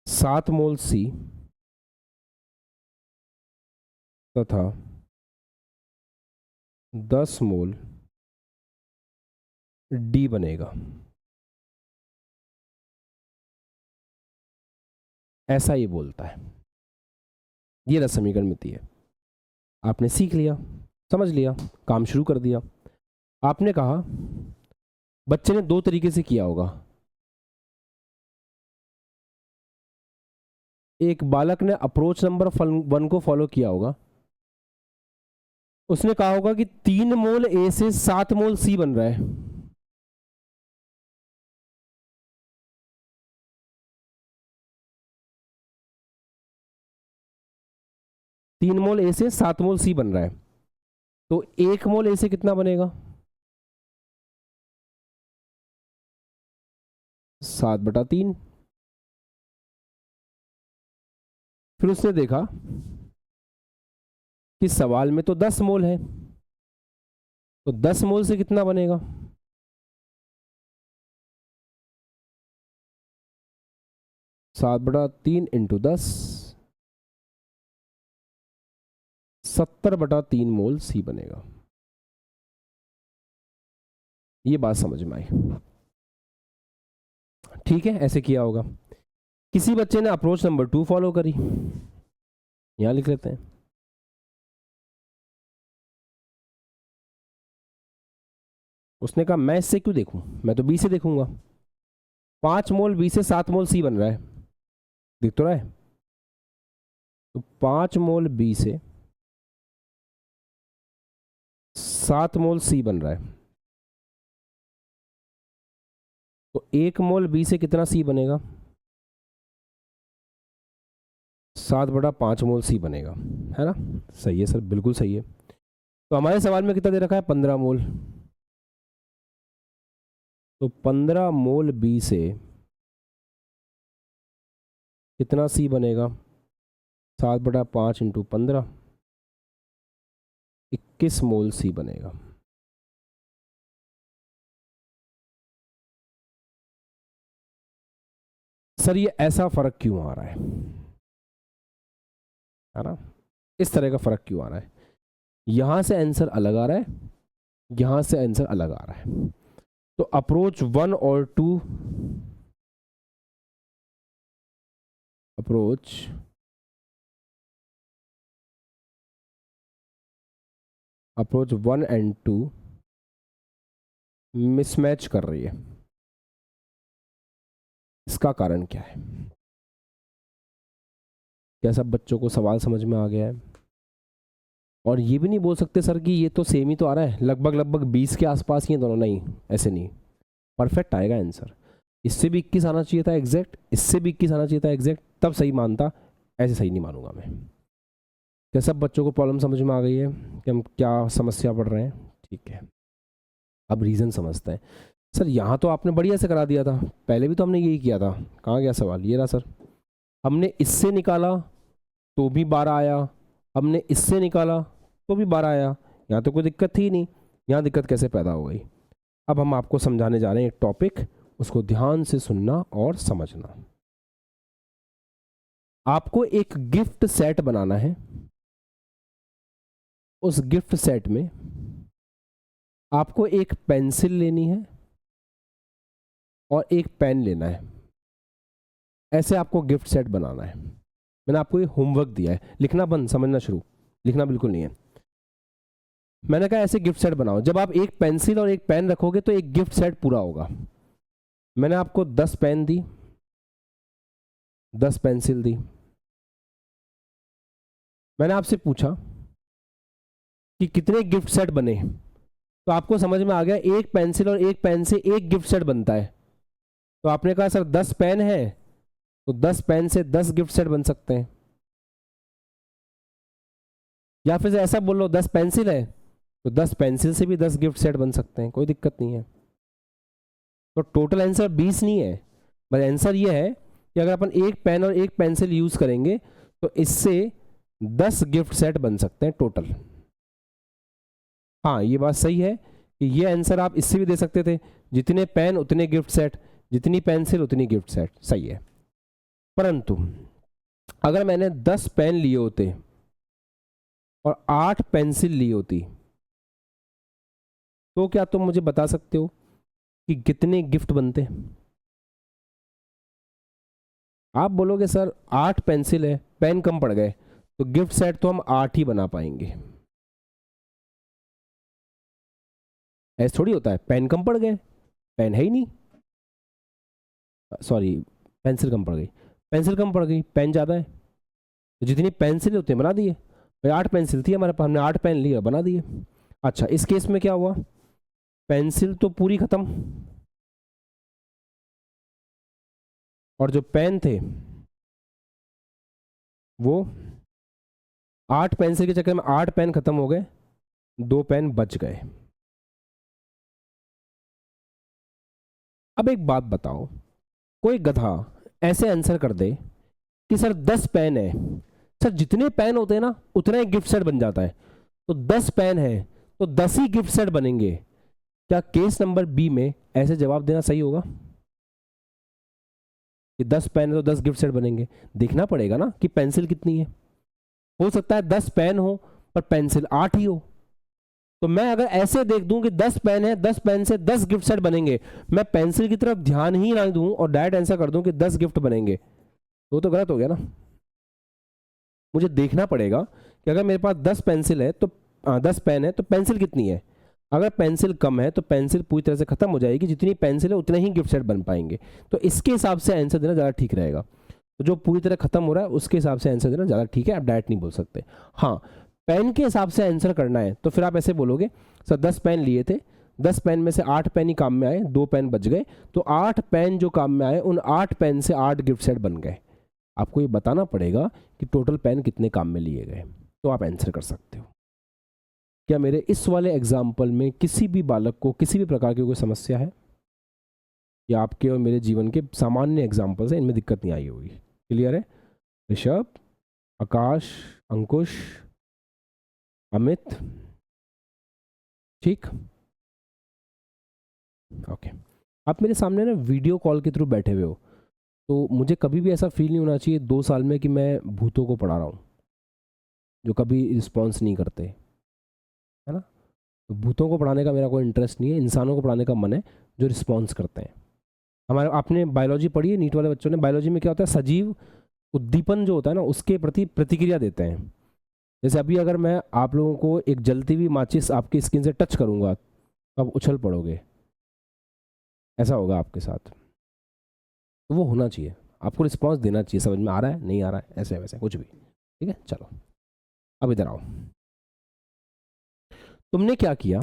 7 मोल सी तथा 10 मोल डी बनेगा। ऐसा ये बोलता है। ये रस समीकरण मिति है। आपने सीख लिया, समझ लिया, काम शुरू कर दिया। आपने कहा बच्चे ने 2 तरीके से किया होगा। एक बालक ने अप्रोच नंबर 1 को फॉलो किया होगा। उसने कहा होगा कि 3 मोल ए से 7 मोल सी बन रहा है। तीन मोल ए से 7 मोल सी बन रहा है, तो 1 मोल ए से कितना बनेगा? 7/3। फिर उसने देखा कि सवाल में तो 10 मोल है, तो 10 मोल से कितना बनेगा? 7/3 इंटू 10, 70/3 मोल सी बनेगा। ये बात समझ में आई। ठीक है, ऐसे किया होगा। किसी बच्चे ने अप्रोच नंबर 2 फॉलो करी, यहां लिख लेते हैं। उसने कहा मैं इससे क्यों देखूं, मैं तो बी से देखूंगा। 5 मोल बी से 7 मोल सी बन रहा है, दिख तो रहा है। तो 5 मोल बी से 7 मोल सी बन रहा है, तो 1 मोल बी से कितना सी बनेगा, 7/5 मोल सी बनेगा, है ना। सही है सर, बिल्कुल सही है। तो हमारे सवाल में कितना दे रखा है, 15 मोल। तो 15 मोल बी से कितना सी बनेगा, 7/5 इंटू 15, 21 मोल सी बनेगा। सर ये ऐसा फर्क क्यों आ रहा है ना, इस तरह का फर्क क्यों आ रहा है, यहां से आंसर अलग आ रहा है, यहां से आंसर अलग आ रहा है। तो अप्रोच 1 और 2, अप्रोच अप्रोच 1 एंड 2 मिसमैच कर रही है। इसका कारण क्या है, क्या सब बच्चों को सवाल समझ में आ गया है? और ये भी नहीं बोल सकते सर कि ये तो सेम ही तो आ रहा है, लगभग लगभग 20 के आसपास ही है दोनों, नहीं ऐसे नहीं, परफेक्ट आएगा आंसर। इससे भी 21 आना चाहिए था एग्जैक्ट, इससे भी 21 आना चाहिए था एग्जैक्ट, तब सही मानता, ऐसे सही नहीं मानूंगा मैं। क्या सब बच्चों को प्रॉब्लम समझ में आ गई है कि हम क्या समस्या पढ़ रहे हैं? ठीक है, अब रीज़न समझते हैं। सर यहाँ तो आपने बढ़िया से करा दिया था, पहले भी तो हमने यही किया था। कहाँ गया सवाल, ये रहा सर। हमने इससे निकाला तो भी 12 आया, हमने इससे निकाला तो भी 12 आया, यहाँ तो कोई दिक्कत थी नहीं, यहाँ दिक्कत कैसे पैदा हो गई? अब हम आपको समझाने जा रहे हैं एक टॉपिक, उसको ध्यान से सुनना और समझना। आपको एक गिफ्ट सेट बनाना है, उस गिफ्ट सेट में आपको एक पेंसिल लेनी है और एक पेन लेना है। ऐसे आपको गिफ्ट सेट बनाना है। मैंने आपको ये होमवर्क दिया है, लिखना बंद, समझना शुरू, लिखना बिल्कुल नहीं है। मैंने कहा ऐसे गिफ्ट सेट बनाओ, जब आप एक पेंसिल और एक पेन रखोगे तो एक गिफ्ट सेट पूरा होगा। मैंने आपको 10 पेन दी, 10 पेंसिल दी। मैंने आपसे पूछा कि कितने गिफ्ट सेट बने, तो आपको समझ में आ गया एक पेंसिल और एक पेन से एक गिफ्ट सेट बनता है। तो आपने कहा सर 10 पेन है तो 10 पेन से 10 गिफ्ट सेट बन सकते हैं, या फिर ऐसा बोल लो 10 पेंसिल है तो 10 पेंसिल से भी 10 गिफ्ट सेट बन सकते हैं, कोई दिक्कत नहीं है। तो टोटल आंसर 20 नहीं है, बस आंसर ये है कि अगर अपन एक पेन और एक पेंसिल यूज करेंगे तो इससे 10 गिफ्ट सेट बन सकते हैं टोटल। हाँ ये बात सही है कि ये आंसर आप इससे भी दे सकते थे, जितने पेन उतने गिफ्ट सेट, जितनी पेंसिल उतनी गिफ्ट सेट, सही है। परंतु अगर मैंने 10 पेन लिए होते और 8 पेंसिल ली होती, तो क्या तुम मुझे बता सकते हो कि कितने गिफ्ट बनते? आप बोलोगे सर 8 पेंसिल है, पेन कम पड़ गए, तो गिफ्ट सेट तो हम 8 ही बना पाएंगे। ऐसा थोड़ी होता है, पेन कम पड़ गए, पेन है ही नहीं, सॉरी पेंसिल कम पड़ गई, पेंसिल कम पड़ गई, पेन ज़्यादा है, तो जितनी पेंसिल होती है बना दिए। भाई 8 पेंसिल थी हमारे पास, हमने 8 पेन लिए बना दिए। अच्छा इस केस में क्या हुआ, पेंसिल तो पूरी खत्म और जो पेन थे वो 8 पेंसिल के चक्कर में 8 पेन खत्म हो गए, 2 पेन बच गए। अब एक बात बताओ, कोई गधा ऐसे आंसर कर दे कि सर 10 पेन है, सर जितने पेन होते हैं ना उतना ही गिफ्ट सेट बन जाता है, तो 10 पेन है तो 10 ही गिफ्ट सेट बनेंगे। क्या केस नंबर बी में ऐसे जवाब देना सही होगा कि 10 पेन है तो 10 गिफ्ट सेट बनेंगे? देखना पड़ेगा ना कि पेंसिल कितनी है, हो सकता है 10 पेन हो पर पेंसिल 8 ही हो, तो मैं अगर ऐसे देख दूं कि 10 पेन है, 10 पेन से 10 गिफ्ट सेट बनेंगे, मैं पेंसिल की तरफ ध्यान ही ना दूं और डायरेक्ट आंसर कर दूं कि 10 गिफ्ट बनेंगे, तो गलत हो गया ना। मुझे देखना पड़ेगा कि अगर मेरे पास 10 पेंसिल है तो 10 पेन है तो पेंसिल कितनी है। अगर पेंसिल कम है तो पेंसिल पूरी तरह से खत्म हो जाएगी, जितनी पेंसिल है उतने ही गिफ्ट सेट बन पाएंगे। तो इसके हिसाब से आंसर देना ज़्यादा ठीक रहेगा। तो जो पूरी तरह खत्म हो रहा है उसके हिसाब से आंसर देना ज़्यादा ठीक है, आप डायरेक्ट नहीं बोल सकते। हाँ, पेन के हिसाब से आंसर करना है तो फिर आप ऐसे बोलोगे, सर 10 पेन लिए थे, 10 पेन में से 8 पेन ही काम में आए, 2 पेन बच गए, तो 8 पेन जो काम में आए उन 8 पेन से 8 गिफ्ट सेट बन गए। आपको ये बताना पड़ेगा कि टोटल पेन कितने काम में लिए गए, तो आप आंसर कर सकते हो। क्या मेरे इस वाले एग्जाम्पल में किसी भी बालक को किसी भी प्रकार की कोई समस्या है, या आपके और मेरे जीवन के सामान्य एग्जाम्पल्स हैं, इनमें दिक्कत नहीं आई होगी? क्लियर है? ऋषभ, आकाश, अंकुश, अमित, ठीक, ओके। आप मेरे सामने ना वीडियो कॉल के थ्रू बैठे हुए हो, तो मुझे कभी भी ऐसा फील नहीं होना चाहिए 2 साल में कि मैं भूतों को पढ़ा रहा हूँ जो कभी रिस्पॉन्स नहीं करते, है ना। तो भूतों को पढ़ाने का मेरा कोई इंटरेस्ट नहीं है, इंसानों को पढ़ाने का मन है जो रिस्पॉन्स करते हैं। हमारे आपने बायोलॉजी पढ़ी है, नीट वाले बच्चों ने, बायोलॉजी में क्या होता है, सजीव उद्दीपन जो होता है ना उसके प्रति प्रतिक्रिया देते हैं। जैसे अभी अगर मैं आप लोगों को एक जलती हुई माचिस आपकी स्किन से टच करूंगा तो आप उछल पड़ोगे, ऐसा होगा आपके साथ। तो वो होना चाहिए, आपको रिस्पॉन्स देना चाहिए, समझ में आ रहा है नहीं आ रहा है, ऐसे वैसे कुछ भी, ठीक है। चलो अब इधर आओ। तुमने क्या किया,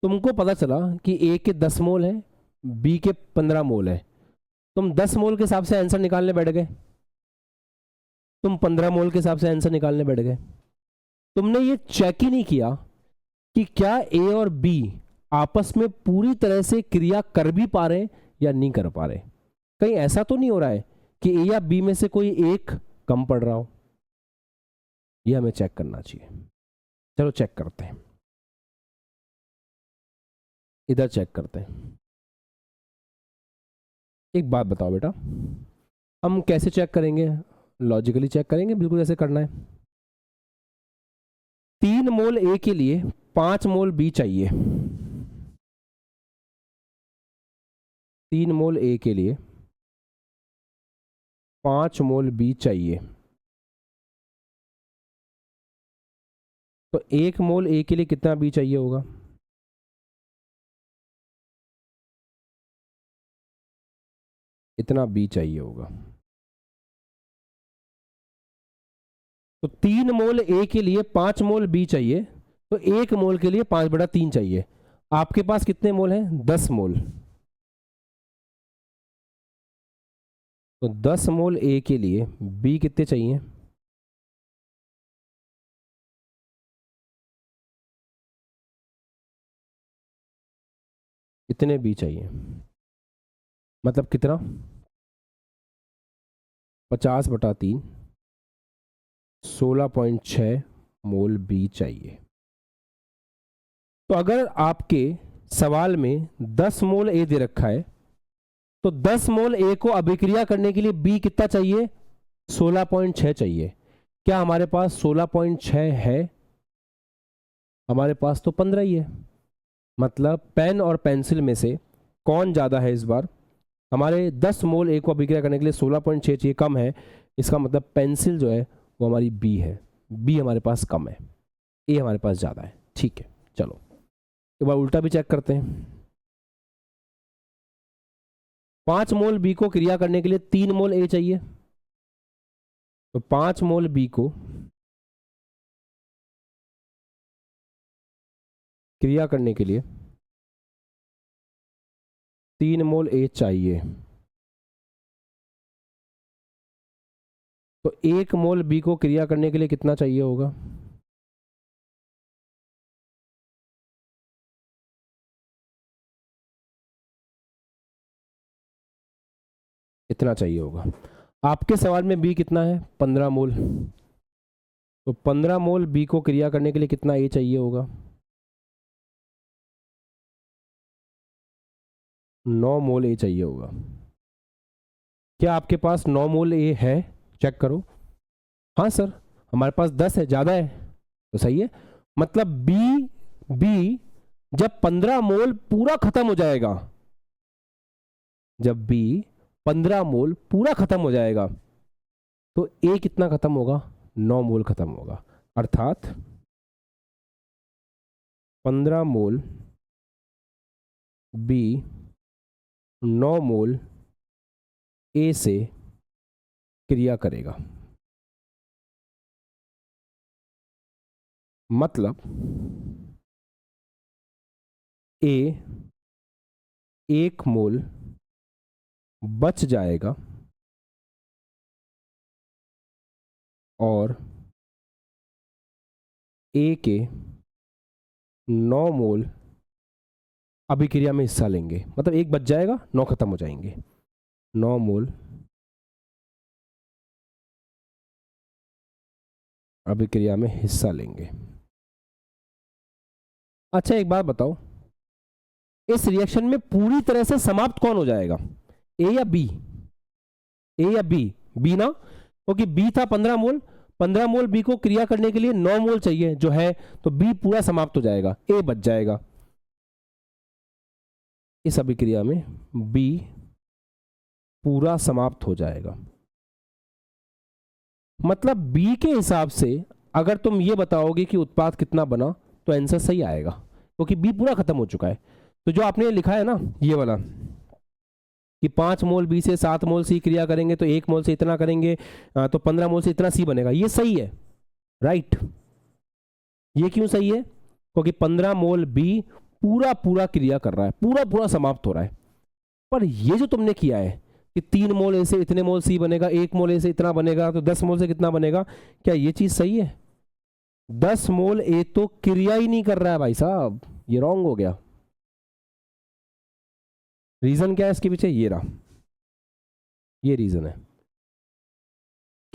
तुमको पता चला कि ए के 10 मोल है, बी के 15 मोल है, तुम 10 मोल के हिसाब से आंसर निकालने बैठ गए, तुम 15 मोल के हिसाब से आंसर निकालने बैठ गए। तुमने ये चेक ही नहीं किया कि क्या ए और बी आपस में पूरी तरह से क्रिया कर भी पा रहे या नहीं कर पा रहे। कहीं ऐसा तो नहीं हो रहा है कि ए या बी में से कोई एक कम पड़ रहा हो, यह हमें चेक करना चाहिए। चलो चेक करते हैं, इधर चेक करते हैं। एक बात बताओ बेटा, हम कैसे चेक करेंगे? लॉजिकली चेक करेंगे, बिल्कुल ऐसे करना है। 3 मोल ए के लिए 5 मोल बी चाहिए, 3 मोल ए के लिए 5 मोल बी चाहिए, तो 1 मोल ए के लिए कितना बी चाहिए होगा? इतना बी चाहिए होगा। तो 3 मोल ए के लिए 5 मोल बी चाहिए, तो 1 मोल के लिए 5/3 चाहिए। आपके पास कितने मोल हैं? 10 मोल। तो 10 मोल ए के लिए बी कितने चाहिए? कितने बी चाहिए? मतलब कितना? 50/3, 16.6 मोल बी चाहिए। तो अगर आपके सवाल में 10 मोल ए दे रखा है, तो 10 मोल ए को अभिक्रिया करने के लिए बी कितना चाहिए? 16.6 चाहिए। क्या हमारे पास 16.6 है? हमारे पास तो 15 ही है। मतलब पेन और पेंसिल में से कौन ज़्यादा है इस बार? हमारे 10 मोल ए को अभिक्रिया करने के लिए 16.6 चाहिए, कम है। इसका मतलब पेंसिल जो है वो हमारी बी है, बी हमारे पास कम है, ए हमारे पास ज़्यादा है। ठीक है, चलो एक बार उल्टा भी चेक करते हैं। 5 मोल बी को क्रिया करने के लिए 3 मोल ए चाहिए, तो 5 मोल बी को क्रिया करने के लिए 3 मोल ए चाहिए, तो 1 मोल बी को क्रिया करने के लिए कितना चाहिए होगा? इतना चाहिए होगा। आपके सवाल में बी कितना है? 15 मोल। तो 15 मोल बी को क्रिया करने के लिए कितना ए चाहिए होगा? 9 मोल ए चाहिए होगा। क्या आपके पास 9 मोल ए है? चेक करो। हाँ सर, हमारे पास 10 है, ज़्यादा है, तो सही है। मतलब बी बी जब 15 मोल पूरा खत्म हो जाएगा, जब बी 15 मोल पूरा खत्म हो जाएगा तो ए कितना खत्म होगा, 9 मोल खत्म होगा। अर्थात 15 मोल बी 9 मोल ए से क्रिया करेगा। मतलब ए 1 मोल बच जाएगा और ए के 9 मोल अभिक्रिया में हिस्सा लेंगे। मतलब एक बच जाएगा, 9 खत्म हो जाएंगे। 9 मोल अभिक्रिया में हिस्सा लेंगे। अच्छा एक बात बताओ, इस रिएक्शन में पूरी तरह से समाप्त कौन हो जाएगा, ए या बी? ए या बी? बी ना, क्योंकि बी था 15 मोल, 15 मोल बी को क्रिया करने के लिए 9 मोल चाहिए जो है, तो बी पूरा समाप्त हो जाएगा, ए बच जाएगा। इस अभिक्रिया में बी पूरा समाप्त हो जाएगा। मतलब बी के हिसाब से अगर तुम ये बताओगे कि उत्पाद कितना बना तो आंसर सही आएगा, क्योंकि बी पूरा खत्म हो चुका है। तो जो आपने लिखा है ना ये वाला कि 5 मोल बी से 7 मोल सी क्रिया करेंगे तो 1 मोल से इतना करेंगे तो 15 मोल से इतना सी बनेगा, ये सही है, राइट। ये क्यों सही है? क्योंकि 15 मोल बी पूरा पूरा क्रिया कर रहा है, पूरा पूरा समाप्त हो रहा है। पर ये जो तुमने किया है कि 3 मोल ए से इतने मोल सी बनेगा, 1 मोल ए से इतना बनेगा, तो 10 मोल से कितना बनेगा, क्या ये चीज सही है? 10 मोल ए तो क्रिया ही नहीं कर रहा है भाई साहब, ये रॉन्ग हो गया। रीजन क्या है इसके पीछे? ये रहा, ये रीजन है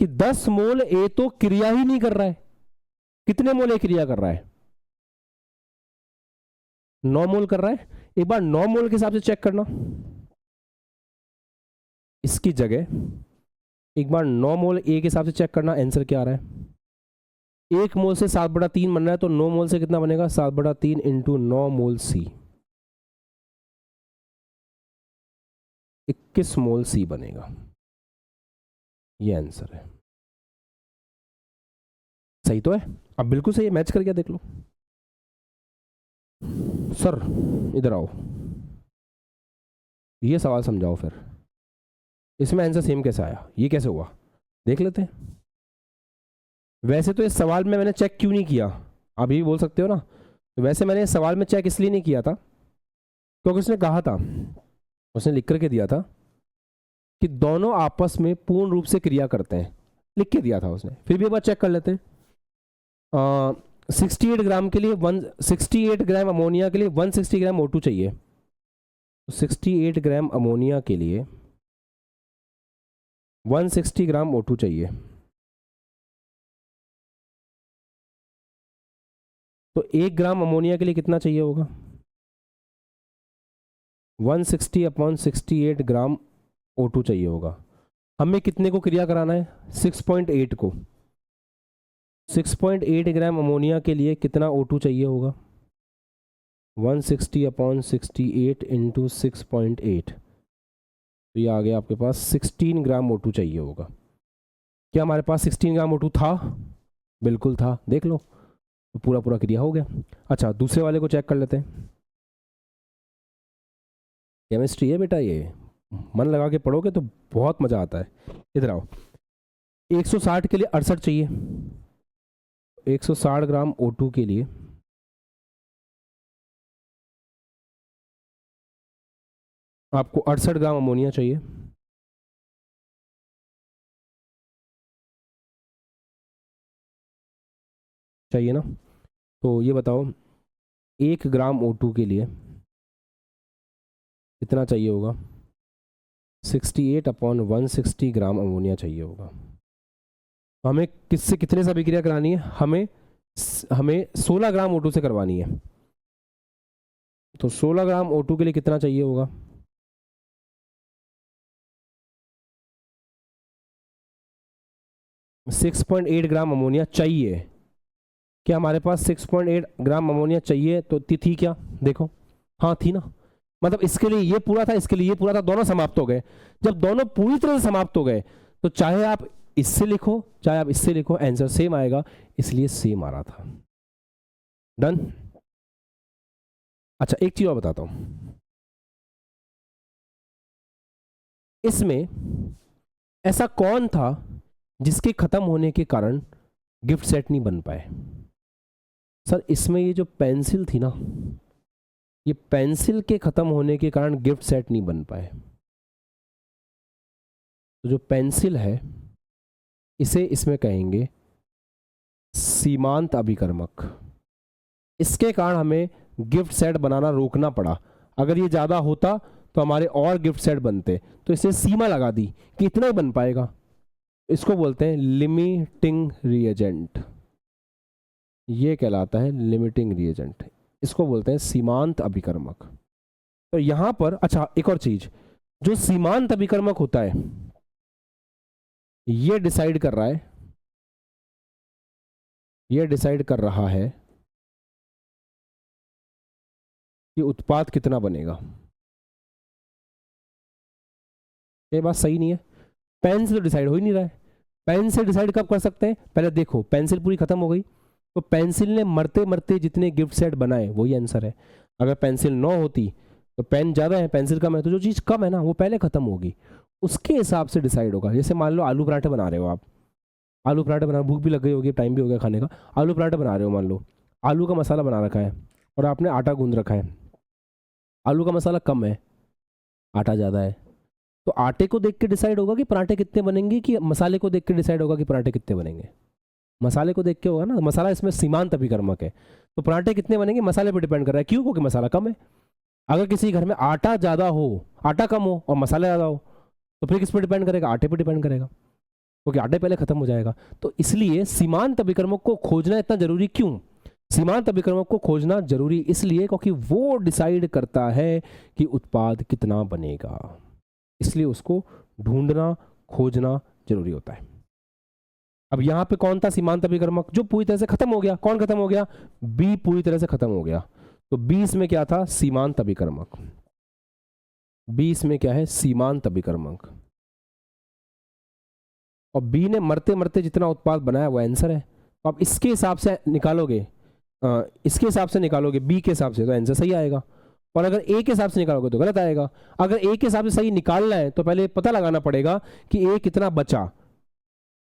कि 10 मोल ए तो क्रिया ही नहीं कर रहा है। कितने मोल ए क्रिया कर रहा है? 9 मोल कर रहा है। एक बार 9 मोल के हिसाब से चेक करना, इसकी जगह एक बार 9 मोल ए के हिसाब से चेक करना, आंसर क्या आ रहा है? 1 मोल से 7/3 बन रहा है, तो 9 मोल से कितना बनेगा? 7/3 इंटू 9 मोल सी, 21 मोल सी बनेगा। ये आंसर है। सही तो है? अब बिल्कुल सही है, मैच कर गया, देख लो। सर इधर आओ, ये सवाल समझाओ फिर, इसमें आंसर सेम कैसे आया, ये कैसे हुआ, देख लेते हैं। वैसे तो इस सवाल में मैंने चेक क्यों नहीं किया, आप ये बोल सकते हो ना। तो वैसे मैंने इस सवाल में चेक इसलिए नहीं किया था क्योंकि उसने कहा था, उसने लिख करके दिया था कि दोनों आपस में पूर्ण रूप से क्रिया करते हैं, लिख के दिया था उसने। फिर भी एक बार चेक कर लेते हैं। 68 ग्राम के लिए 68 ग्राम अमोनिया के लिए 160 ग्राम O2 चाहिए। 68 ग्राम अमोनिया के लिए 160 ग्राम O2 चाहिए। तो 1 ग्राम अमोनिया के लिए कितना चाहिए होगा? 160/68 ग्राम O2 चाहिए होगा। हमें कितने को क्रिया कराना है? 6.8 को। 6.8 ग्राम अमोनिया के लिए कितना O2 चाहिए होगा? 160/68 इंटू 6.8, तो ये आ गया आपके पास 16 ग्राम O2 चाहिए होगा। क्या हमारे पास 16 ग्राम O2 था? बिल्कुल था, देख लो, तो पूरा पूरा क्रिया हो गया। अच्छा दूसरे वाले को चेक कर लेते हैं। केमिस्ट्री है बेटा, ये मन लगा के पढ़ोगे तो बहुत मजा आता है। इधर आओ, 160 के लिए 68 चाहिए। 160 ग्राम O2 के लिए आपको 68 ग्राम अमोनिया चाहिए। चाहिए ना? तो ये बताओ 1 ग्राम O2 के लिए कितना चाहिए होगा? 68/160 ग्राम अमोनिया चाहिए होगा। हमें किससे कितने से अभिक्रिया करानी है? हमें 16 ग्राम O2 से करवानी है। तो 16 ग्राम O2 के लिए कितना चाहिए होगा? 6.8 ग्राम अमोनिया चाहिए। क्या हमारे पास 6.8 ग्राम अमोनिया चाहिए तो थी क्या? देखो हाँ थी ना, मतलब इसके लिए ये पूरा था, इसके लिए ये पूरा था, दोनों समाप्त हो गए। जब दोनों पूरी तरह से समाप्त हो गए तो चाहे आप इससे लिखो चाहे आप इससे लिखो, आंसर सेम आएगा, इसलिए सेम आ रहा था। डन। अच्छा एक चीज और बताता हूं, इसमें ऐसा कौन था जिसके खत्म होने के कारण गिफ्ट सेट नहीं बन पाए? सर इसमें ये जो पेंसिल थी ना, ये पेंसिल के खत्म होने के कारण गिफ्ट सेट नहीं बन पाए। तो जो पेंसिल है इसे इसमें कहेंगे सीमांत अभिकर्मक। इसके कारण हमें गिफ्ट सेट बनाना रोकना पड़ा। अगर ये ज़्यादा होता तो हमारे और गिफ्ट सेट बनते, तो इसे सीमा लगा दी कि इतना ही बन पाएगा। इसको बोलते हैं लिमिटिंग रिएजेंट, ये कहलाता है लिमिटिंग रिएजेंट, इसको बोलते हैं सीमांत अभिकर्मक। तो यहां पर अच्छा एक और चीज, जो सीमांत अभिकर्मक होता है ये डिसाइड कर रहा है, ये डिसाइड कर रहा है कि उत्पाद कितना बनेगा। ये बात सही नहीं है, पेन से तो डिसाइड हो ही नहीं रहा है। पेन से डिसाइड कब कर सकते हैं? पहले देखो पेंसिल पूरी खत्म हो गई, तो पेंसिल ने मरते मरते जितने गिफ्ट सेट बनाए वही आंसर है। अगर पेंसिल 9 होती तो पेन ज़्यादा है पेंसिल कम है, तो जो चीज़ कम है ना वो पहले खत्म होगी, उसके हिसाब से डिसाइड होगा। जैसे मान लो आलू पराठे बना रहे हो आप, आलू पराठे बना, भूख भी लग गई होगी, टाइम भी हो गया खाने का, आलू पराठे बना रहे हो, मान लो आलू का मसाला बना रखा है और आपने आटा गूंद रखा है। आलू का मसाला कम है, आटा ज़्यादा है, तो आटे को देख के डिसाइड होगा कि पराठे कितने बनेंगे, कि मसाले को देख के डिसाइड होगा कि पराठे कितने बनेंगे? मसाले को देख के होगा ना, मसाला इसमें सीमांत अभिकर्मक है, तो पराठे कितने बनेंगे मसाले पर डिपेंड कर रहा है। क्यों? क्योंकि मसाला कम है। अगर किसी घर में आटा ज़्यादा हो, आटा कम हो और मसाला ज़्यादा हो, तो फिर किस पर डिपेंड करेगा? आटे पर डिपेंड करेगा, क्योंकि आटे पहले खत्म हो जाएगा। तो इसलिए सीमांत अभिकर्मक को खोजना इतना जरूरी क्यों? सीमांत अभिकर्मक को खोजना जरूरी इसलिए क्योंकि वो डिसाइड करता है कि उत्पाद कितना बनेगा, इसलिए उसको ढूंढना खोजना जरूरी होता है। अब यहां पे कौन था सीमांत अभिकर्मक? जो पूरी तरह से खत्म हो गया। कौन खत्म हो गया? बी पूरी तरह से खत्म हो गया। तो 20 में क्या था? सीमांत अभिकर्मक। 20 में क्या है? सीमांत अभिकर्मक। और बी ने मरते मरते जितना उत्पाद बनाया वो आंसर है। तो आप इसके हिसाब से निकालोगे, इसके हिसाब से निकालोगे बी के हिसाब से तो आंसर सही आएगा, और अगर ए के हिसाब से निकालोगे तो गलत आएगा। अगर ए के हिसाब से सही निकालना है तो पहले पता लगाना पड़ेगा कि ए कितना बचा,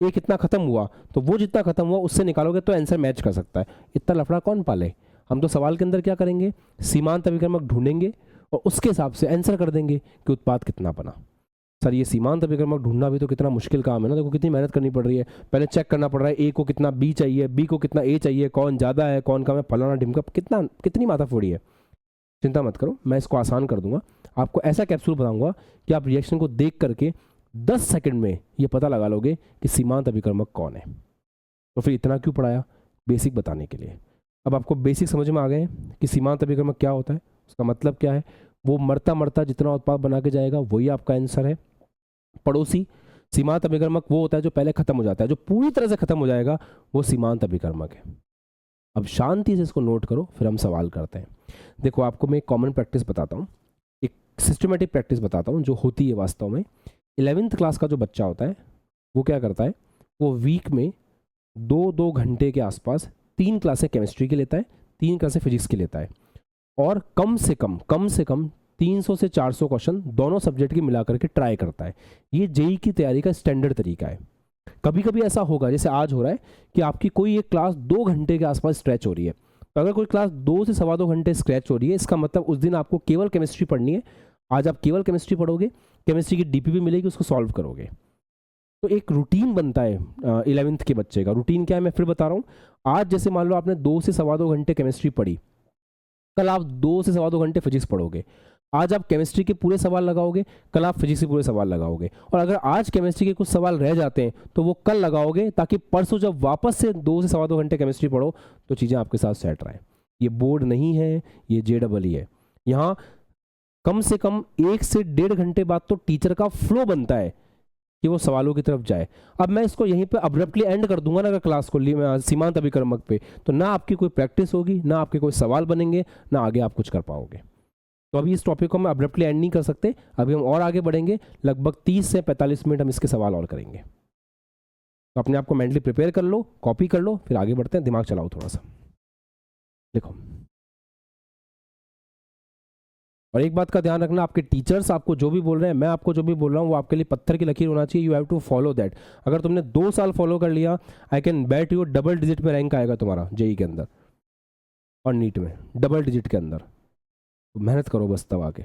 ए कितना खत्म हुआ, तो वो जितना खत्म हुआ उससे निकालोगे तो आंसर मैच कर सकता है। इतना लफड़ा कौन पाले? हम तो सवाल के अंदर क्या करेंगे? सीमांत अभिकर्मक ढूंढेंगे और उसके हिसाब से आंसर कर देंगे कि उत्पाद कितना बना। सर ये सीमांत अभिकर्मक ढूंढना भी तो कितना मुश्किल काम है ना, देखो कितनी मेहनत करनी पड़ रही है। पहले चेक करना पड़ रहा है ए को कितना बी चाहिए, बी को कितना ए चाहिए, कौन ज़्यादा है कौन कम है, फलाना ढिमका, कितनी माथा फोड़ी है। चिंता मत करो, मैं इसको आसान कर दूंगा। आपको ऐसा कैप्सूल बताऊंगा कि आप रिएक्शन को देख करके 10 सेकंड में ये पता लगा लोगे कि सीमांत अभिकर्मक कौन है। तो फिर इतना क्यों पढ़ाया? बेसिक बताने के लिए। अब आपको बेसिक समझ में आ गए कि सीमांत अभिकर्मक क्या होता है, उसका मतलब क्या है। वो मरता मरता जितना उत्पाद बना के जाएगा वही आपका आंसर है। पड़ोसी सीमांत अभिकर्मक वो होता है जो पहले खत्म हो जाता है, जो पूरी तरह से खत्म हो जाएगा वो सीमांत अभिकर्मक है। अब शांति से इसको नोट करो, फिर हम सवाल करते हैं। देखो आपको मैं एक कॉमन प्रैक्टिस बताता हूँ, एक सिस्टमेटिक प्रैक्टिस बताता हूँ जो होती है वास्तव में। 11th क्लास का जो बच्चा होता है वो क्या करता है, वो वीक में 2-2 घंटे के आसपास 3 क्लासें केमिस्ट्री की लेता है, 3 क्लासें फिजिक्स की लेता है, और कम से कम 300 से 400 क्वेश्चन दोनों सब्जेक्ट की मिलाकर के ट्राई करता है। ये जेई की तैयारी का स्टैंडर्ड तरीका है। कभी कभी ऐसा होगा जैसे आज हो रहा है कि आपकी कोई एक क्लास 2 घंटे के आसपास स्ट्रेच हो रही है, तो अगर कोई क्लास 2 से सवा 2 घंटे स्ट्रेच हो रही है, इसका मतलब उस दिन आपको केवल केमिस्ट्री पढ़नी है। आज आप केवल केमिस्ट्री पढ़ोगे, केमिस्ट्री की डीपीपी मिलेगी, उसको सॉल्व करोगे। तो एक रूटीन बनता है 11th के बच्चे का। रूटीन क्या है मैं फिर बता रहा हूँ। आज जैसे मान लो आपने 2 से सवा 2 घंटे केमिस्ट्री पढ़ी, कल आप 2 से सवा 2 घंटे फिजिक्स पढ़ोगे। आज आप केमिस्ट्री के पूरे सवाल लगाओगे, कल आप फिजिक्स के पूरे सवाल लगाओगे, और अगर आज केमिस्ट्री के कुछ सवाल रह जाते हैं तो वो कल लगाओगे, ताकि परसों जब वापस से 2 से सवा 2 घंटे केमिस्ट्री पढ़ो तो चीज़ें आपके साथ सेट रहे। ये बोर्ड नहीं है, ये JEE है। यहाँ कम से कम 1 से 1.5 घंटे बाद तो टीचर का फ्लो बनता है कि वो सवालों की तरफ जाए। अब मैं इसको यहीं पे अब्रप्टली एंड कर दूंगा ना अगर क्लास को सीमांत अभिकर्मक पे, तो ना आपकी कोई प्रैक्टिस होगी, ना आपके कोई सवाल बनेंगे, ना आगे आप कुछ कर पाओगे। तो अभी इस टॉपिक को हम अब्रप्टली एंड नहीं कर सकते, अभी हम और आगे बढ़ेंगे, लगभग 30 से 45 मिनट हम इसके सवाल और करेंगे। तो अपने आप को मेंटली प्रिपेयर कर लो, कॉपी कर लो, फिर आगे बढ़ते हैं, दिमाग चलाओ थोड़ा सा। देखो, और एक बात का ध्यान रखना, आपके टीचर्स आपको जो भी बोल रहे हैं, मैं आपको जो भी बोल रहा हूँ, वो आपके लिए पत्थर की लकीर होना चाहिए। You have to follow that. अगर तुमने 2 साल फॉलो कर लिया, I can bet you double digit में रैंक आएगा तुम्हारा जेई के अंदर और नीट में डबल डिजिट के अंदर। तो मेहनत करो बस, तब आके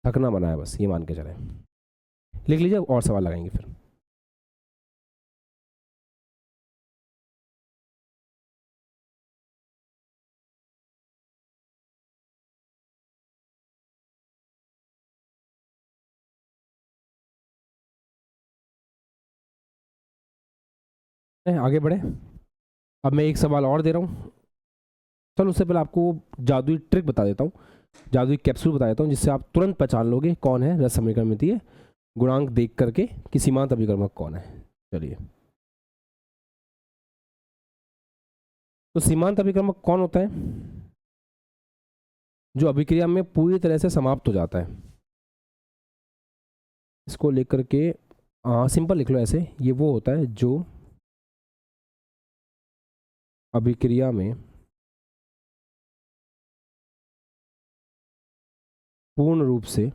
थकना बना है बस, ये मान के चले। लिख लीजिए और सवाल लगाएंगे फिर। आगे बढ़े। अब मैं एक सवाल और दे रहा हूँ। चलो उससे पहले आपको जादुई ट्रिक बता देता हूँ, जादुई कैप्सूल बता देता हूँ, जिससे आप तुरंत पहचान लोगे कौन है रस समीकरण में दिए गुणांक देख करके कि सीमांत अभिकर्मक कौन है। चलिए, तो सीमांत अभिकर्मक कौन होता है? जो अभिक्रिया में पूरी तरह से समाप्त हो जाता है। इसको लेकर के सिंपल लिख लो ऐसे, ये वो होता है जो अभिक्रिया में पूर्ण रूप से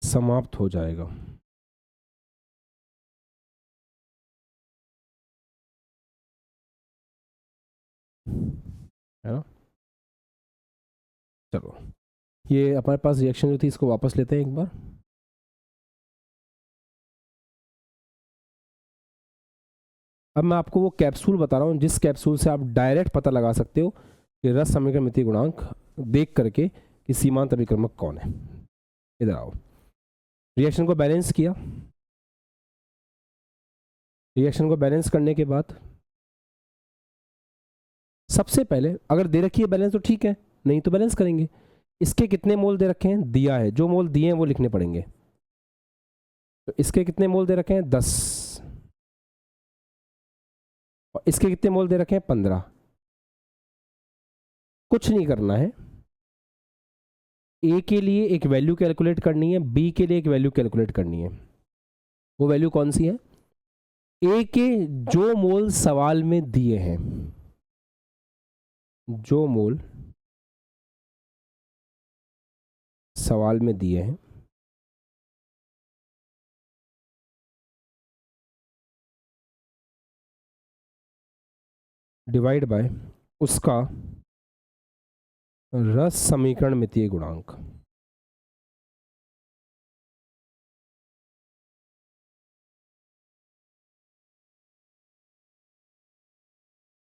समाप्त हो जाएगा। है ना? चलो, ये हमारे पास रिएक्शन जो थी इसको वापस लेते हैं एक बार। अब मैं आपको वो कैप्सूल बता रहा हूँ जिस कैप्सूल से आप डायरेक्ट पता लगा सकते हो कि रस समीकरण मिति गुणांक देख करके कि सीमांत अभिकर्मक कौन है। इधर आओ, रिएक्शन को बैलेंस किया। रिएक्शन को बैलेंस करने के बाद सबसे पहले अगर दे रखी है बैलेंस तो ठीक है, नहीं तो बैलेंस करेंगे। इसके कितने मोल दे रखे हैं? दिया है, जो मोल दिए हैं वो लिखने पड़ेंगे। तो इसके कितने मोल दे रखे हैं? 10। और इसके कितने मोल दे रखे हैं? 15। कुछ नहीं करना है, ए के लिए एक वैल्यू कैलकुलेट करनी है, बी के लिए एक वैल्यू कैलकुलेट करनी है। वो वैल्यू कौन सी है? ए के जो मोल सवाल में दिए हैं, जो मोल सवाल में दिए हैं, डिवाइड बाय उसका रस समीकरण मितीय गुणांक।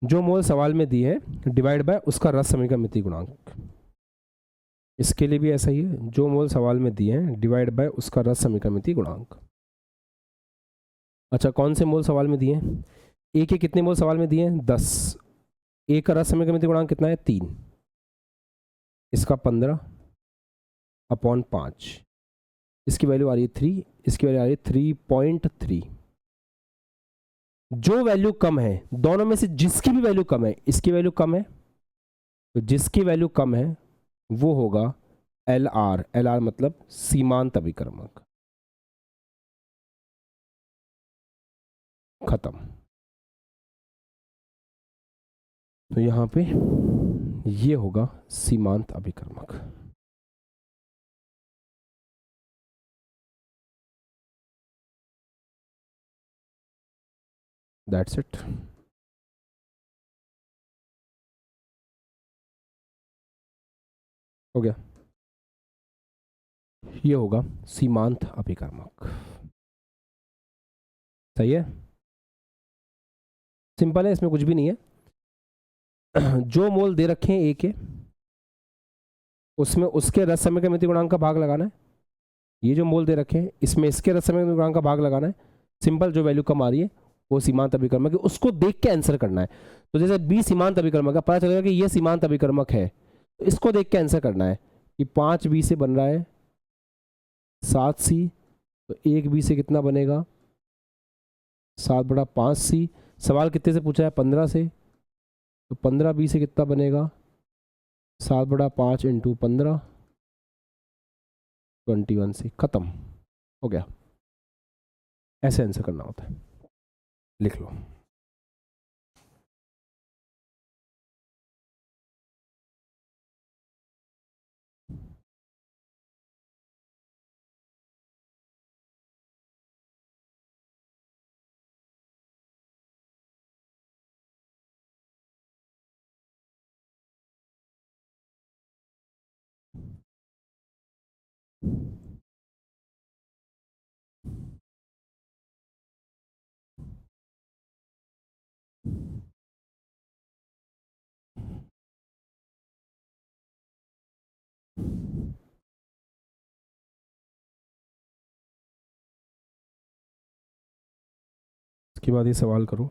जो मोल सवाल में दिए हैं डिवाइड बाय उसका रस समीकरण मितीय गुणांक। इसके लिए भी ऐसा ही है, जो मोल सवाल में दिए हैं डिवाइड बाय उसका रस समीकरण मितीय गुणांक। अच्छा, कौन से मोल सवाल में दिए हैं? ए के कितने मोल सवाल में दिए हैं? 10। ए का रस समीकरण मितीय गुणांक कितना है? 3। इसका 15/5। इसकी वैल्यू आ रही है 3, इसकी वैल्यू आ रही है 3.3। जो वैल्यू कम है, दोनों में से जिसकी भी वैल्यू कम है, इसकी वैल्यू कम है, तो जिसकी वैल्यू कम है वो होगा LR। LR मतलब सीमांत अभिकर्मक। खत्म। तो यहां पे ये होगा सीमांत अभिकर्मक। That's it. हो गया, ये होगा सीमांत अभिकर्मक। सही है, सिंपल है, इसमें कुछ भी नहीं है। जो मोल दे रखे हैं ए के, उसमें उसके रस समीकरण मितीय गुणांक का भाग लगाना है। ये जो मोल दे रखे हैं इसमें इसके रस समीकरण मितीय गुणांक का भाग लगाना है। सिंपल, जो वैल्यू कम आ रही है वो सीमांत अभिकर्मक है, उसको देख के आंसर करना है। तो जैसे बी सीमांत अभिकर्मक है, पता चलेगा कि ये सीमांत अभिकर्मक है, तो इसको देख के आंसर करना है कि 5b से बन रहा है 7c, तो 1b से कितना बनेगा 7/5c। सवाल कितने से पूछा है 15 से, तो 15b से कितना बनेगा 7/5 इंटू 15, 21c। खत्म हो गया। ऐसे आंसर करना होता है, लिख लो। इसके बाद ये सवाल करो।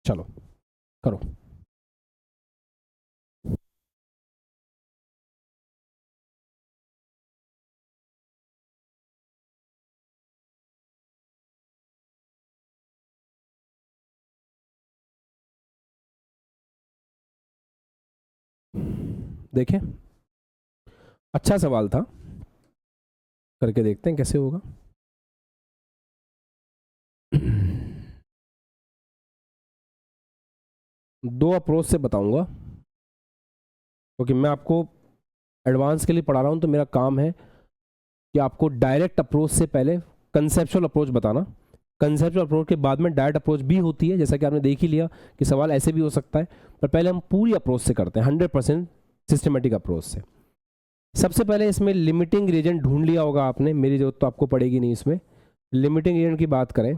चलो करो। देखें, अच्छा सवाल था, करके देखते हैं कैसे होगा। दो अप्रोच से बताऊंगा, क्योंकि मैं आपको एडवांस के लिए पढ़ा रहा हूं, तो मेरा काम है कि आपको डायरेक्ट अप्रोच से पहले कंसेप्चुअल अप्रोच बताना। कंसेप्चुअल अप्रोच के बाद में डायरेक्ट अप्रोच भी होती है, जैसा कि आपने देख ही लिया कि सवाल ऐसे भी हो सकता है, पर पहले हम पूरी अप्रोच से करते हैं, 100% सिस्टमेटिक अप्रोच से। सबसे पहले इसमें लिमिटिंग रीजन ढूंढ लिया होगा आपने, मेरी जरूरत तो आपको पड़ेगी नहीं इसमें। लिमिटिंग रीजन की बात करें,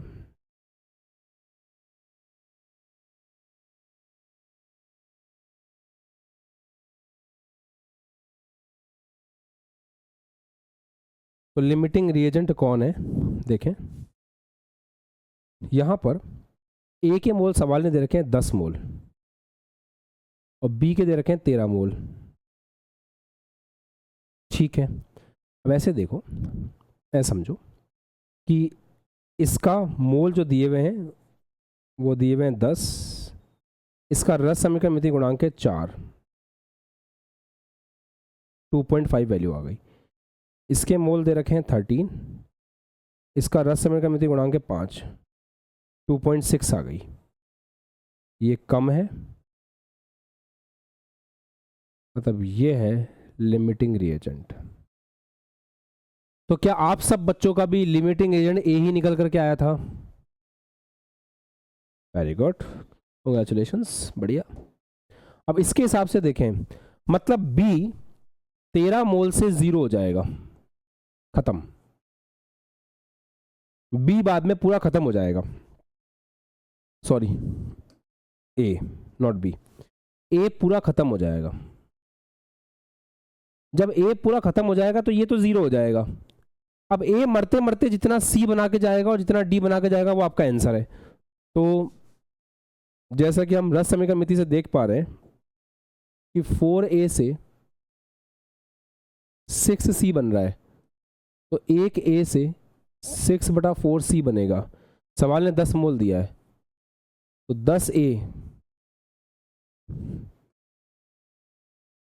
तो लिमिटिंग रिएजेंट कौन है देखें। यहां पर ए के मोल सवाल ने दे रखे हैं 10 मोल, और बी के दे रखे हैं 13 मोल। ठीक है, अब ऐसे देखो, ऐसा समझो कि इसका मोल जो दिए हुए हैं वो दिए हुए हैं 10, इसका रस समीकरण मिति गुणांक है 4, 2.5 वैल्यू आ गई। इसके मोल दे रखे हैं 13, इसका रस समीकरण मिति गुणांक है 5, 2.6 आ गई। ये कम है, मतलब ये है लिमिटिंग रिएजेंट। तो क्या आप सब बच्चों का भी लिमिटिंग एजेंट ए ही निकल करके आया था? वेरी गुड, कांग्रेचुलेशंस, बढ़िया। अब इसके हिसाब से देखें, मतलब बी 13 मोल से 0 हो जाएगा, खत्म। बी बाद में पूरा खत्म हो जाएगा, सॉरी ए नॉट बी, ए पूरा खत्म हो जाएगा। जब ए पूरा खत्म हो जाएगा तो ये तो 0 हो जाएगा। अब ए मरते मरते जितना सी बना के जाएगा और जितना डी बना के जाएगा वो आपका आंसर है। तो जैसा कि हम रस समीकरण मिति से देख पा रहे हैं, कि 4A से 6C बन रहा है, तो 1A से 6/4C बनेगा। सवाल ने 10 मोल दिया है, तो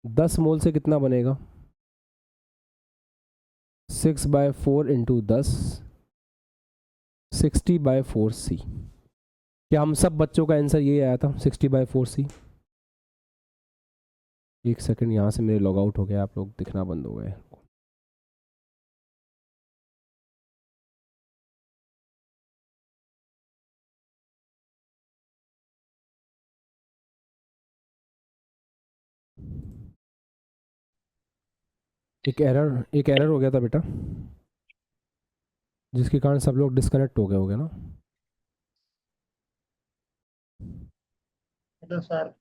10 मोल से कितना बनेगा? 6/4 इंटू 10, 60/4C। क्या हम सब बच्चों का आंसर ये आया था, 60/4C? एक सेकंड, यहाँ से मेरे लॉग आउट हो गया, आप लोग दिखना बंद हो गए। एक एरर हो गया था बेटा, जिसके कारण सब लोग डिस्कनेक्ट हो गए होंगे ना। Hello sir.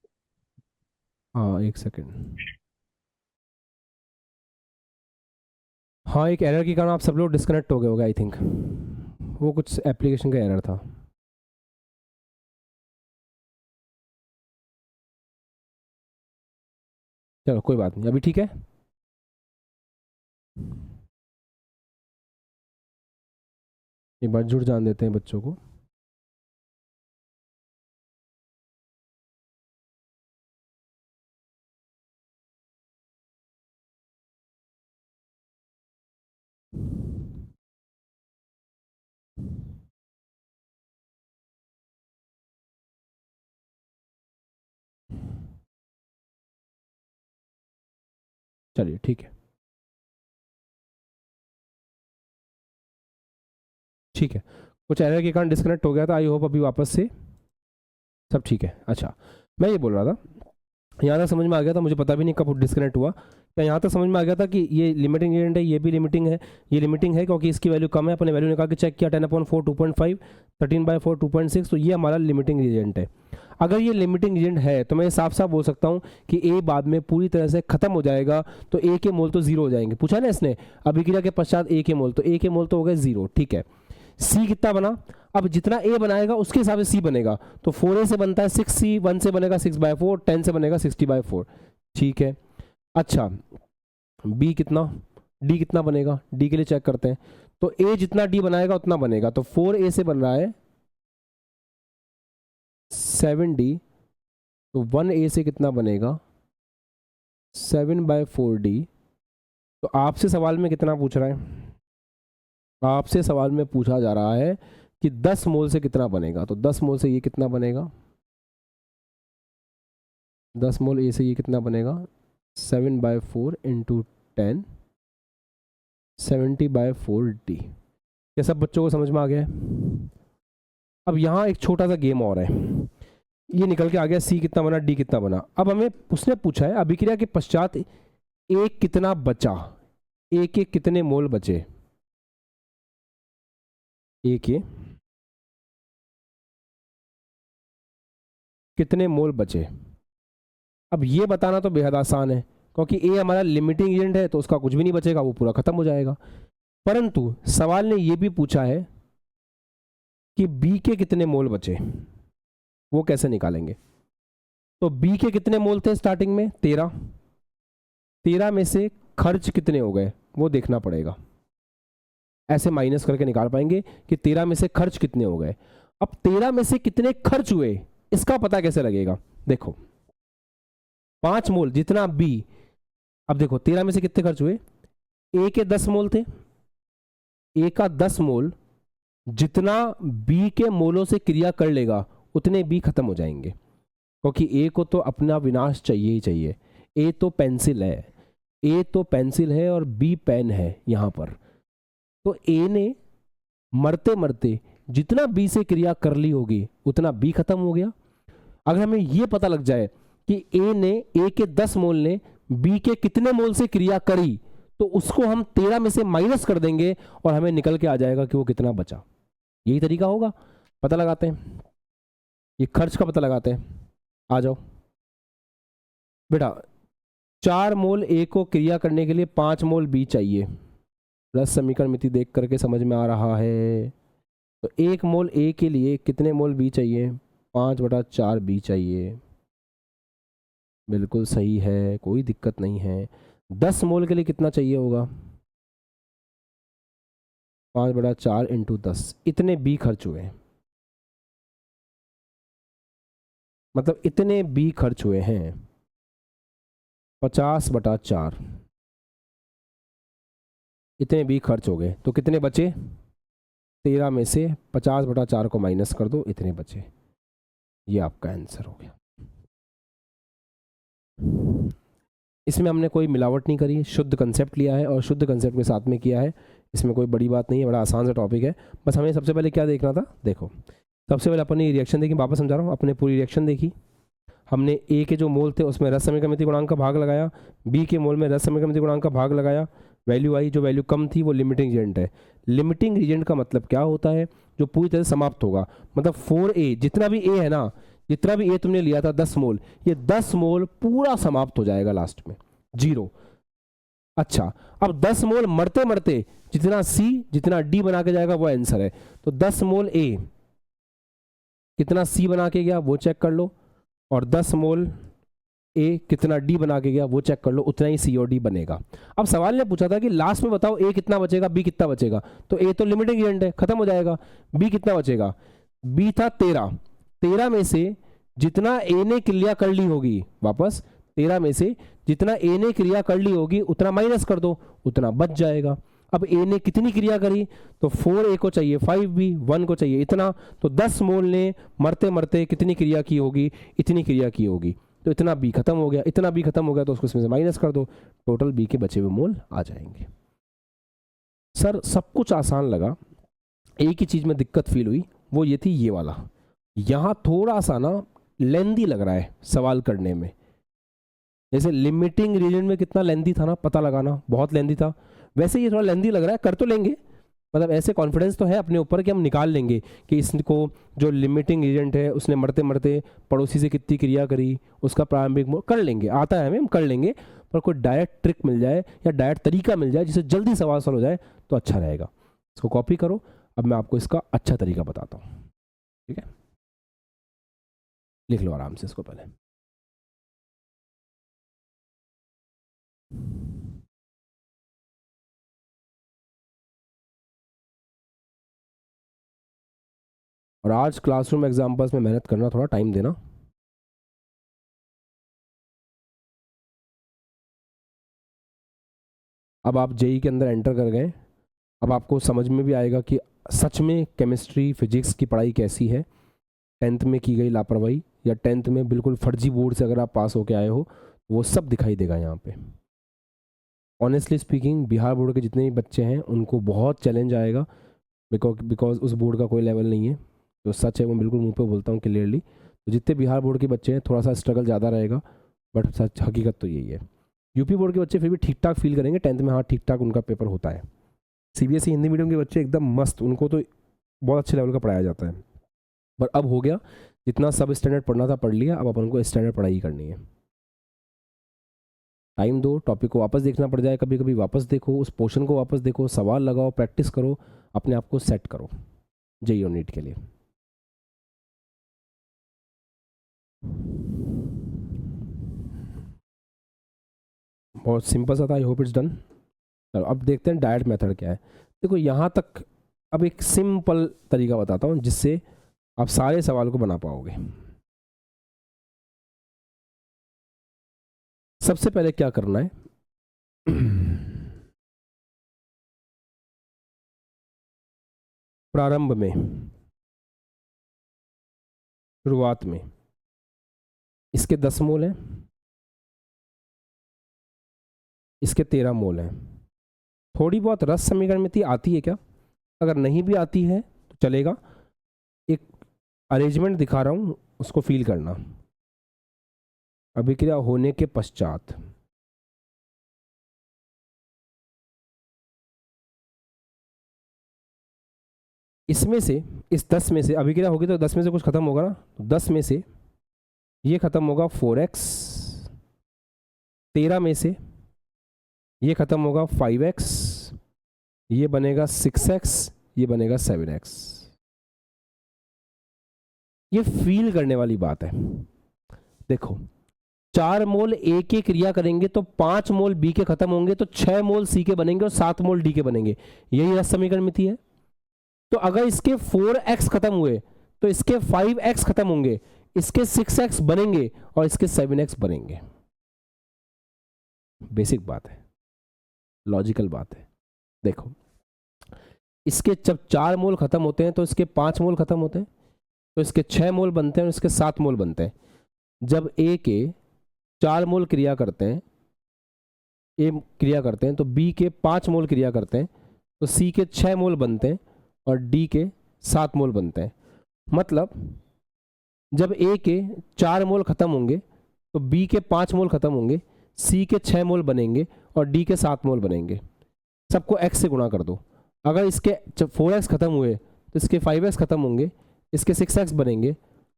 हाँ एक सेकंड। हाँ, एक एरर के कारण आप सब लोग डिस्कनेक्ट हो गए होंगे आई थिंक, वो कुछ एप्लीकेशन का एरर था। चलो कोई बात नहीं, अभी ठीक है। एक बार जुड़ जान देते हैं बच्चों को। चलिए ठीक है, ठीक है। कुछ एरर के कारण डिस्कनेक्ट हो गया था, आई होप अभी वापस से सब ठीक है। अच्छा, मैं ये बोल रहा था, यहाँ तक समझ में आ गया था, मुझे पता भी नहीं कब डिस्कनेक्ट हुआ। क्या यहाँ तक समझ में आ गया था कि ये लिमिटिंग एजेंट है, ये भी लिमिटिंग है, ये लिमिटिंग है क्योंकि इसकी वैल्यू कम है। अपने वैल्यू निकाल के चेक किया, 10/4 2.5, 13/4 2.6, तो ये हमारा लिमिटिंग एजेंट है। अगर ये लिमिटिंग एजेंट है तो मैं साफ साफ बोल सकता हूँ कि ए बाद में पूरी तरह से खत्म हो जाएगा, तो ए के मोल तो जीरो हो जाएंगे। पूछा ना इसने अभिक्रिया के पश्चात ए के मोल, तो ए के मोल तो हो गए जीरो, ठीक है। सी कितना बना? अब जितना ए बनाएगा उसके हिसाब से सी बनेगा, तो 4A से बनता है 6C, 1 से बनेगा 6/4, 10 से बनेगा 60/4, ठीक है। अच्छा, बी कितना, डी कितना बनेगा? डी के लिए चेक करते हैं, तो ए जितना डी बनाएगा उतना बनेगा, तो 4A से बन रहा है 7D, तो 1A से कितना बनेगा? 7/4D। तो आपसे सवाल में कितना पूछ रहा है? आपसे सवाल में पूछा जा रहा है कि 10 मोल से कितना बनेगा, तो 10 मोल से ये कितना बनेगा? 10 मोल ए से ये कितना बनेगा? 7/4 इंटू 10, 70/4D। ये सब बच्चों को समझ में आ गया है? अब यहाँ एक छोटा सा गेम और है, ये निकल के आ गया सी कितना बना, डी कितना बना। अब हमें उसने पूछा है अभिक्रिया के पश्चात एक कितना बचा, एक के कितने मोल बचे, एक के कितने मोल बचे। अब ये बताना तो बेहद आसान है, क्योंकि ए हमारा लिमिटिंग एजेंट है तो उसका कुछ भी नहीं बचेगा, वो पूरा खत्म हो जाएगा। परंतु सवाल ने ये भी पूछा है कि बी के कितने मोल बचे, वो कैसे निकालेंगे? तो बी के कितने मोल थे स्टार्टिंग में? 13, 13 में से खर्च कितने हो गए वो देखना पड़ेगा। ऐसे माइनस करके निकाल पाएंगे कि 13 में से खर्च कितने हो गए। अब 13 में से कितने खर्च हुए इसका पता कैसे लगेगा? देखो 5 मोल जितना बी, अब देखो 13 में से कितने खर्च हुए, ए के 10 मोल थे, ए का 10 मोल जितना बी के मोलों से क्रिया कर लेगा उतने बी खत्म हो जाएंगे, क्योंकि ए को तो अपना विनाश चाहिए ही चाहिए। ए तो पेंसिल है, ए तो पेंसिल है और बी पेन है यहाँ पर। तो ए ने मरते मरते जितना बी से क्रिया कर ली होगी उतना बी खत्म हो गया। अगर हमें यह पता लग जाए कि ए के 10 मोल ने बी के कितने मोल से क्रिया करी, तो उसको हम 13 में से माइनस कर देंगे और हमें निकल के आ जाएगा कि वो कितना बचा। यही तरीका होगा, पता लगाते हैं, ये खर्च का पता लगाते हैं। आ जाओ बेटा, 4 मोल ए को क्रिया करने के लिए 5 मोल बी चाहिए। रस समीकरण मिति देख करके समझ में आ रहा है। तो 1 मोल ए के लिए कितने मोल बी चाहिए? 5/4 बी चाहिए। बिल्कुल सही है, कोई दिक्कत नहीं है। 10 मोल के लिए कितना चाहिए होगा? 5/4 इंटू 10, इतने बी खर्च हुए हैं, मतलब इतने बी खर्च हुए हैं। 50/4, इतने बी खर्च हो गए, तो कितने बचे? 13 में से 50/4 को माइनस कर दो, इतने बचे। ये आपका आंसर हो गया। इसमें हमने कोई मिलावट नहीं करी, शुद्ध कंसेप्ट लिया है और शुद्ध कंसेप्ट के साथ में किया है। इसमें कोई बड़ी बात नहीं है, बड़ा आसान सा टॉपिक है। बस हमें सबसे पहले क्या देखना था, देखो सबसे पहले अपनी रिएक्शन देखी, वापस समझा रहा हूँ, अपने पूरी रिएक्शन देखी। हमने ए के जो मोल थे उसमें रस समीकरण गुणांक का भाग लगाया, बी के मोल में रस समीकरण गुणांक का भाग लगाया, वैल्यू आई, जो वैल्यू कम थी वो लिमिटिंग एजेंट है। लिमिटिंग एजेंट का मतलब क्या होता है? जो पूरी तरह से समाप्त होगा, मतलब 4A, जितना भी ए है ना, जितना भी ए तुमने लिया था 10 मोल, ये 10 मोल पूरा समाप्त हो जाएगा लास्ट में, 0। अच्छा, अब 10 मोल मरते मरते जितना सी जितना डी बना के जाएगा वो आंसर है। तो 10 मोल ए कितना सी बना के गया वो चेक कर लो, और 10 मोल ए कितना डी बना के गया वो चेक कर लो, उतना ही सी और डी बनेगा। अब सवाल ने पूछा था कि लास्ट में बताओ ए कितना बचेगा, बी कितना बचेगा, तो ए तो लिमिटिंग एजेंट है, खत्म हो जाएगा। बी कितना बचेगा? बी था 13, 13 में से जितना ए ने क्रिया कर ली होगी, वापस 13 में से जितना ए ने क्रिया कर ली होगी उतना माइनस कर दो, उतना बच जाएगा। अब ए ने कितनी क्रिया करी, तो 4A को चाहिए 5B, 1 को चाहिए इतना, तो 10 मोल ने मरते मरते कितनी क्रिया की होगी, इतनी क्रिया की होगी, तो इतना बी खत्म हो गया। इतना बी खत्म हो गया तो उसको इसमें से माइनस कर दो, टोटल बी के बचे हुए मोल आ जाएंगे। सर सब कुछ आसान लगा, एक ही चीज में दिक्कत फील हुई, वो ये थी ये वाला, यहाँ थोड़ा सा ना लेंदी लग रहा है सवाल करने में। जैसे लिमिटिंग रीजन में कितना लेंदी था ना पता लगाना, बहुत लेंदी था, वैसे ये थोड़ा लेंदी लग रहा है। कर तो लेंगे, मतलब ऐसे कॉन्फिडेंस तो है अपने ऊपर कि हम निकाल लेंगे कि इसको, जो लिमिटिंग एजेंट है उसने मरते मरते पड़ोसी से कितनी क्रिया करी, उसका प्रारंभिक मोल कर लेंगे, आता है हमें, हम कर लेंगे। पर कोई डायरेक्ट ट्रिक मिल जाए या डायरेक्ट तरीका मिल जाए जिससे जल्दी सवाल सॉल्व हो जाए तो अच्छा रहेगा। इसको कॉपी करो, अब मैं आपको इसका अच्छा तरीका बताता हूँ, ठीक है? लिख लो आराम से इसको पहले। और आज क्लासरूम एग्जाम्पल्स में मेहनत करना, थोड़ा टाइम देना। अब आप जेई के अंदर एंटर कर गए, अब आपको समझ में भी आएगा कि सच में केमिस्ट्री फिजिक्स की पढ़ाई कैसी है। 10th में की गई लापरवाही या 10th में बिल्कुल फर्जी बोर्ड से अगर आप पास होके आए हो, वो सब दिखाई देगा यहाँ पे। ऑनेस्टली स्पीकिंग, बिहार बोर्ड के जितने भी बच्चे हैं उनको बहुत चैलेंज आएगा, बिकॉज उस बोर्ड का कोई लेवल नहीं है। जो सच है वो बिल्कुल मुंह पे बोलता हूँ क्लियरली। तो जितने बिहार बोर्ड के बच्चे हैं थोड़ा सा स्ट्रगल ज़्यादा रहेगा, बट सच हकीकत तो यही है। यूपी बोर्ड के बच्चे फिर भी ठीक ठाक फील करेंगे 10th में, हाँ ठीक ठाक उनका पेपर होता है। सीबीएसई हिंदी मीडियम के बच्चे एकदम मस्त, उनको तो बहुत अच्छे लेवल का पढ़ाया जाता है। पर अब हो गया, जितना सब स्टैंडर्ड पढ़ना था पढ़ लिया, अब अपन को स्टैंडर्ड पढ़ाई करनी है। टाइम दो, टॉपिक को वापस देखना पड़ जाए कभी कभी, वापस देखो उस पोर्शन को, वापस देखो, सवाल लगाओ, प्रैक्टिस करो, अपने आप को सेट करो जेईई और नीट के लिए। बहुत सिंपल सा था, आई होप इट्स डन। चलो अब देखते हैं डायरेक्ट मेथड क्या है। देखो यहाँ तक, अब एक सिंपल तरीका बताता हूँ जिससे आप सारे सवाल को बना पाओगे। सबसे पहले क्या करना है, प्रारंभ में, शुरुआत में इसके 10 मोल हैं, इसके 13 मोल हैं। थोड़ी बहुत रस समीकरण आती है क्या? अगर नहीं भी आती है तो चलेगा, एक अरेंजमेंट दिखा रहा हूँ उसको फील करना। अभिक्रिया होने के पश्चात इसमें से, इस 10 में से अभिक्रिया होगी तो 10 में से कुछ खत्म होगा ना, तो 10 में से ये खत्म होगा 4x, 13 में से ये खत्म होगा 5x, ये बनेगा 6x, ये बनेगा 7x। ये फील करने वाली बात है। देखो 4 मोल ए के क्रिया करेंगे तो 5 मोल बी के खत्म होंगे, तो 6 मोल सी के बनेंगे और 7 मोल डी के बनेंगे। यही रस समीकरण में थी है। तो अगर इसके 4x खत्म हुए तो इसके 5x खत्म होंगे, इसके 6x बनेंगे और इसके 7x बनेंगे। बेसिक बात है, लॉजिकल बात है। देखो, इसके जब 4 मोल खत्म होते हैं तो इसके 5 मोल खत्म होते हैं, तो इसके 6 मोल बनते हैं और इसके 7 मोल बनते हैं। जब ए के 4 मोल क्रिया करते हैं, ए क्रिया करते हैं, तो बी के 5 मोल क्रिया करते हैं, तो सी के 6 मोल बनते हैं और डी के 7 मोल बनते हैं। मतलब जब ए के 4 मोल खत्म होंगे तो बी के 5 मोल खत्म होंगे, सी के 6 मोल बनेंगे और डी के 7 मोल बनेंगे। सबको x से गुणा कर दो। अगर इसके 4x खत्म हुए तो इसके 5x खत्म होंगे, इसके 6x बनेंगे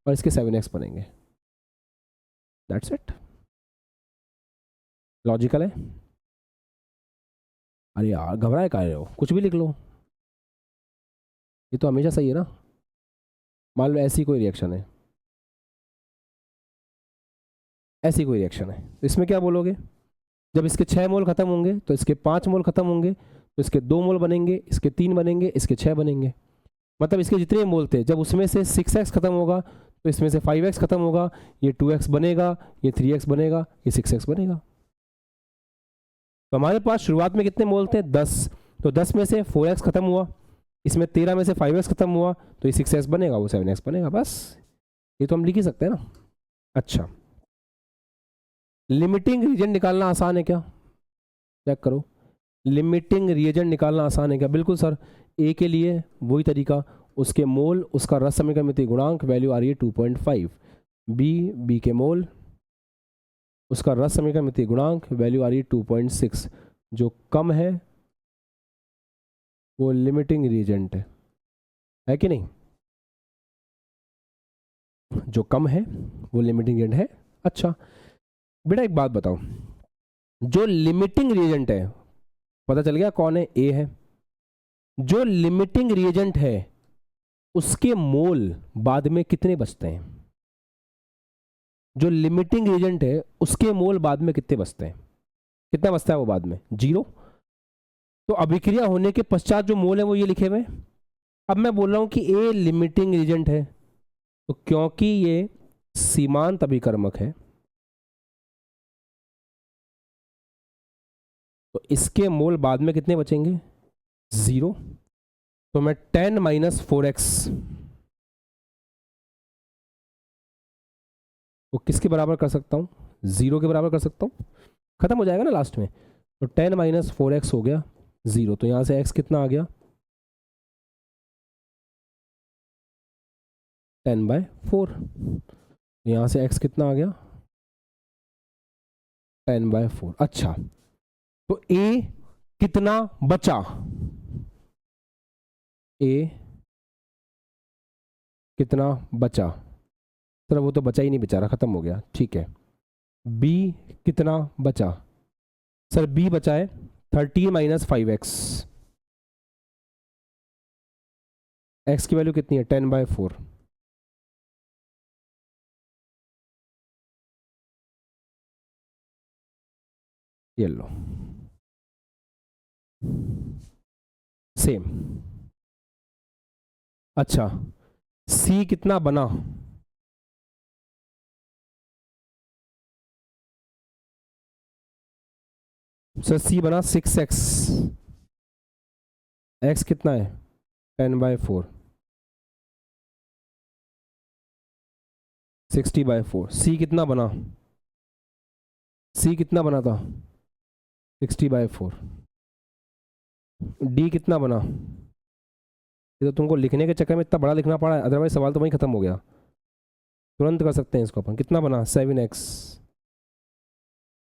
और इसके 7x बनेंगे। That's it. लॉजिकल है। अरे यार घबराए का रहे हो, कुछ भी लिख लो, ये तो हमेशा सही है ना। मान लो ऐसी कोई रिएक्शन है, ऐसी कोई रिएक्शन है, तो इसमें क्या बोलोगे? जब इसके 6 मोल खत्म होंगे तो इसके 5 मोल खत्म होंगे, तो इसके 2 मोल बनेंगे, इसके 3 बनेंगे, इसके 6 बनेंगे। मतलब इसके जितने मोल थे, जब उसमें से 6x खत्म होगा तो इसमें से 5x खत्म होगा, ये 2x बनेगा, ये 3x बनेगा, ये 6x बनेगा। तो हमारे पास शुरुआत में कितने मोल थे? 10। तो 10 में से 4x खत्म हुआ, इसमें 13 में से 5x खत्म हुआ, तो ये 6x बनेगा, वो 7x बनेगा। बस ये तो हम लिख ही सकते हैं ना। अच्छा, लिमिटिंग रीजन निकालना आसान है क्या? चेक करो, लिमिटिंग रीजन निकालना आसान है क्या? बिल्कुल सर, ए के लिए वही तरीका, उसके मोल, उसका रस समीकरण गुणांक, वैल्यू आ रही है 2.5। बी के मोल, उसका रस समीकरण गुणांक, वैल्यू आ रही है 2.6। जो कम है वो लिमिटिंग रीजेंट है कि नहीं? जो कम है वो लिमिटिंग रीजेंट है। अच्छा बेटा एक बात बताओ, जो लिमिटिंग रिएजेंट है, पता चल गया कौन है? ए है। जो लिमिटिंग रिएजेंट है उसके मोल बाद में कितने बचते हैं? जो लिमिटिंग रिएजेंट है उसके मोल बाद में कितने बचते हैं? कितना बचता है वो बाद में? 0। तो अभिक्रिया होने के पश्चात जो मोल है वो ये लिखे हुए। अब मैं बोल रहा हूं कि ए लिमिटिंग रिएजेंट है, तो क्योंकि ये सीमांत अभिकर्मक है तो इसके मोल बाद में कितने बचेंगे? 0। तो मैं 10 - 4x को किसके बराबर कर सकता हूं? 0 के बराबर कर सकता हूं। खत्म हो जाएगा ना लास्ट में। तो 10 - 4x हो गया 0। तो यहां से x कितना आ गया? 10/4। यहां से x कितना आ गया? 10/4। अच्छा, तो a कितना बचा? a कितना बचा? सर वो तो बचा ही नहीं, बेचारा खत्म हो गया। ठीक है, b कितना बचा? सर b बचा है 30 - 5x। x की वैल्यू कितनी है? 10/4। ये लो, सेम। अच्छा, c कितना बना? सर c बना 6x। x कितना है? 10/4। 60/4। c कितना बना? c कितना बना था? 60/4। d कितना बना? ये तो तुमको लिखने के चक्कर में इतना बड़ा लिखना पड़ा है, अदरवाइज सवाल तो वहीं खत्म हो गया। तुरंत कर सकते हैं इसको अपन। कितना बना? 7x।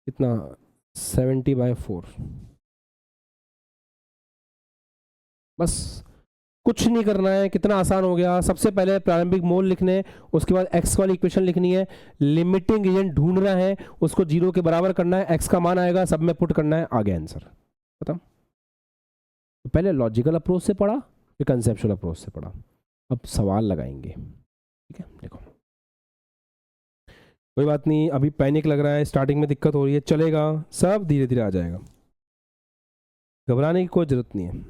कितना? 70/4। बस कुछ नहीं करना है, कितना आसान हो गया। सबसे पहले प्रारंभिक मोल लिखने हैं, उसके बाद x वाली इक्वेशन लिखनी है, लिमिटिंग रीजन ढूंढना है, उसको 0 के बराबर करना है, x का मान आएगा, सब में पुट करना है, आ गया आंसर। खत्म। तो पहले लॉजिकल अप्रोच से पढ़ा, फिर कंसेप्चुअल अप्रोच से पढ़ा। अब सवाल लगाएंगे, ठीक है? देखो, कोई बात नहीं, अभी पैनिक लग रहा है, स्टार्टिंग में दिक्कत हो रही है, चलेगा, सब धीरे धीरे आ जाएगा, घबराने की कोई ज़रूरत नहीं है,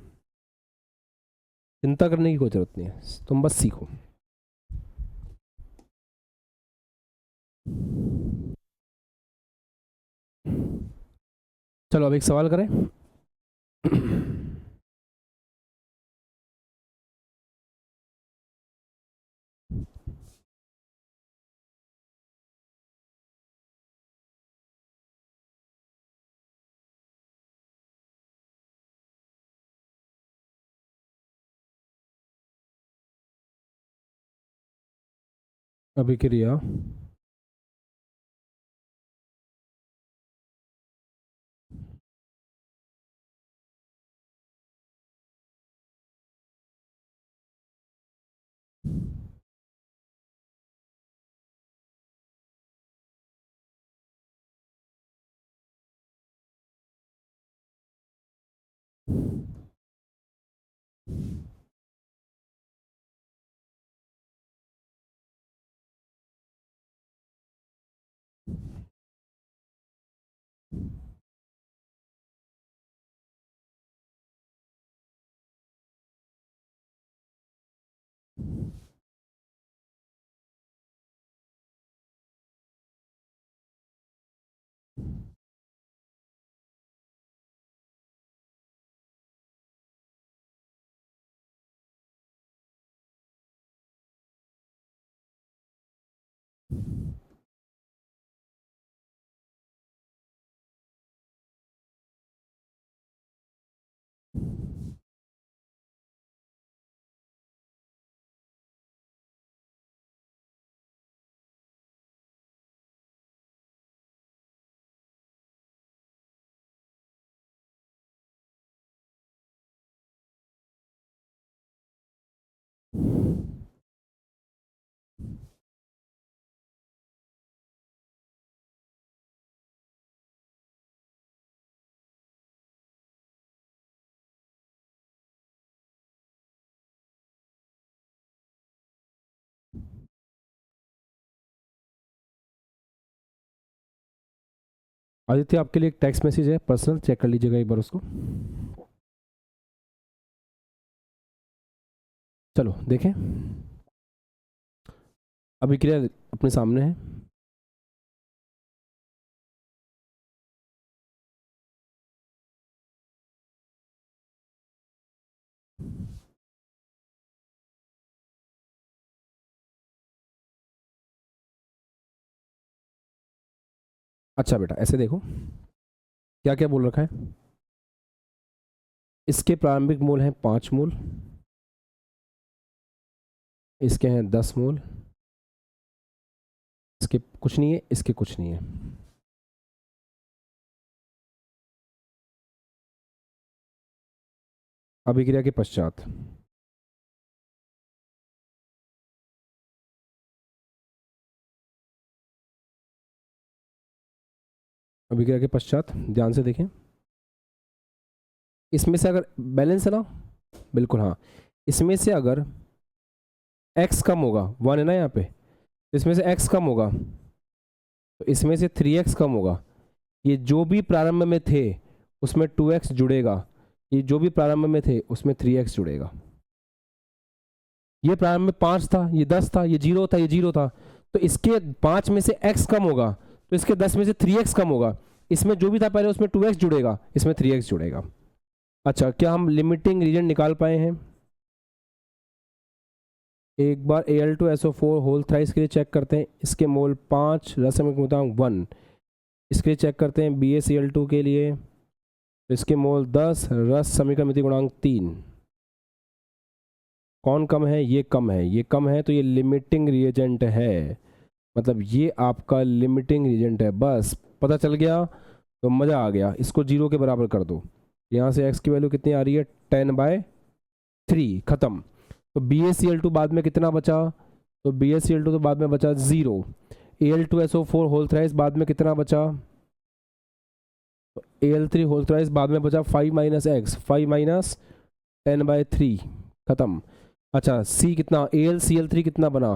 चिंता करने की कोई ज़रूरत नहीं है, तुम बस सीखो। चलो अब एक सवाल करें। अभिक्रिया आदित्य, आपके लिए एक टेक्स्ट मैसेज है पर्सनल, चेक कर लीजिएगा एक बार उसको। चलो देखें, अभिक्रिया अपने सामने है। अच्छा बेटा ऐसे देखो, क्या क्या बोल रखा है। इसके प्रारंभिक मोल हैं 5 मोल, इसके हैं 10 मोल, इसके कुछ नहीं है, इसके कुछ नहीं है। अभिक्रिया के पश्चात अभिक्रिया के पश्चात ध्यान से देखें, इसमें से अगर बैलेंस है ना, बिल्कुल हाँ, इसमें से अगर x कम होगा, 1 है ना यहाँ पे, इसमें से x कम होगा तो इसमें से 3x कम होगा। ये जो भी प्रारंभ में थे उसमें 2x जुड़ेगा, ये जो भी प्रारंभ में थे उसमें 3x जुड़ेगा। ये प्रारंभ में 5 था, ये 10 था, ये 0 था, ये 0 था, तो इसके 5 में से x कम होगा तो इसके 10 में से 3x कम होगा। इसमें जो भी था पहले उसमें 2x जुड़ेगा, इसमें 3x जुड़ेगा। अच्छा, क्या हम लिमिटिंग रीजन निकाल पाए हैं? एक बार Al2SO4 होल थ्राइस के लिए चेक करते हैं, इसके मोल 5, रस समीकरण 1। इसके लिए चेक करते हैं BaCl2 के लिए, इसके मोल 10, रस समीकरण मिति गुणांक 3। कौन कम है? ये कम है, ये कम है तो ये लिमिटिंग रिएजेंट है, मतलब ये आपका लिमिटिंग रिएजेंट है। बस पता चल गया तो मज़ा आ गया। इसको 0 के बराबर कर दो, यहाँ से x की वैल्यू कितनी आ रही है? 10/3, ख़त्म। तो BaCl2 बाद में कितना बचा? तो BaCl2 तो बाद में बचा 0। Al2SO4 होल थ्राइस बाद में कितना बचा? तो Al3 होल थ्राइस बाद में बचा 5 - x, 5 - 10/3, ख़त्म। अच्छा, C कितना? AlCl3 कितना बना?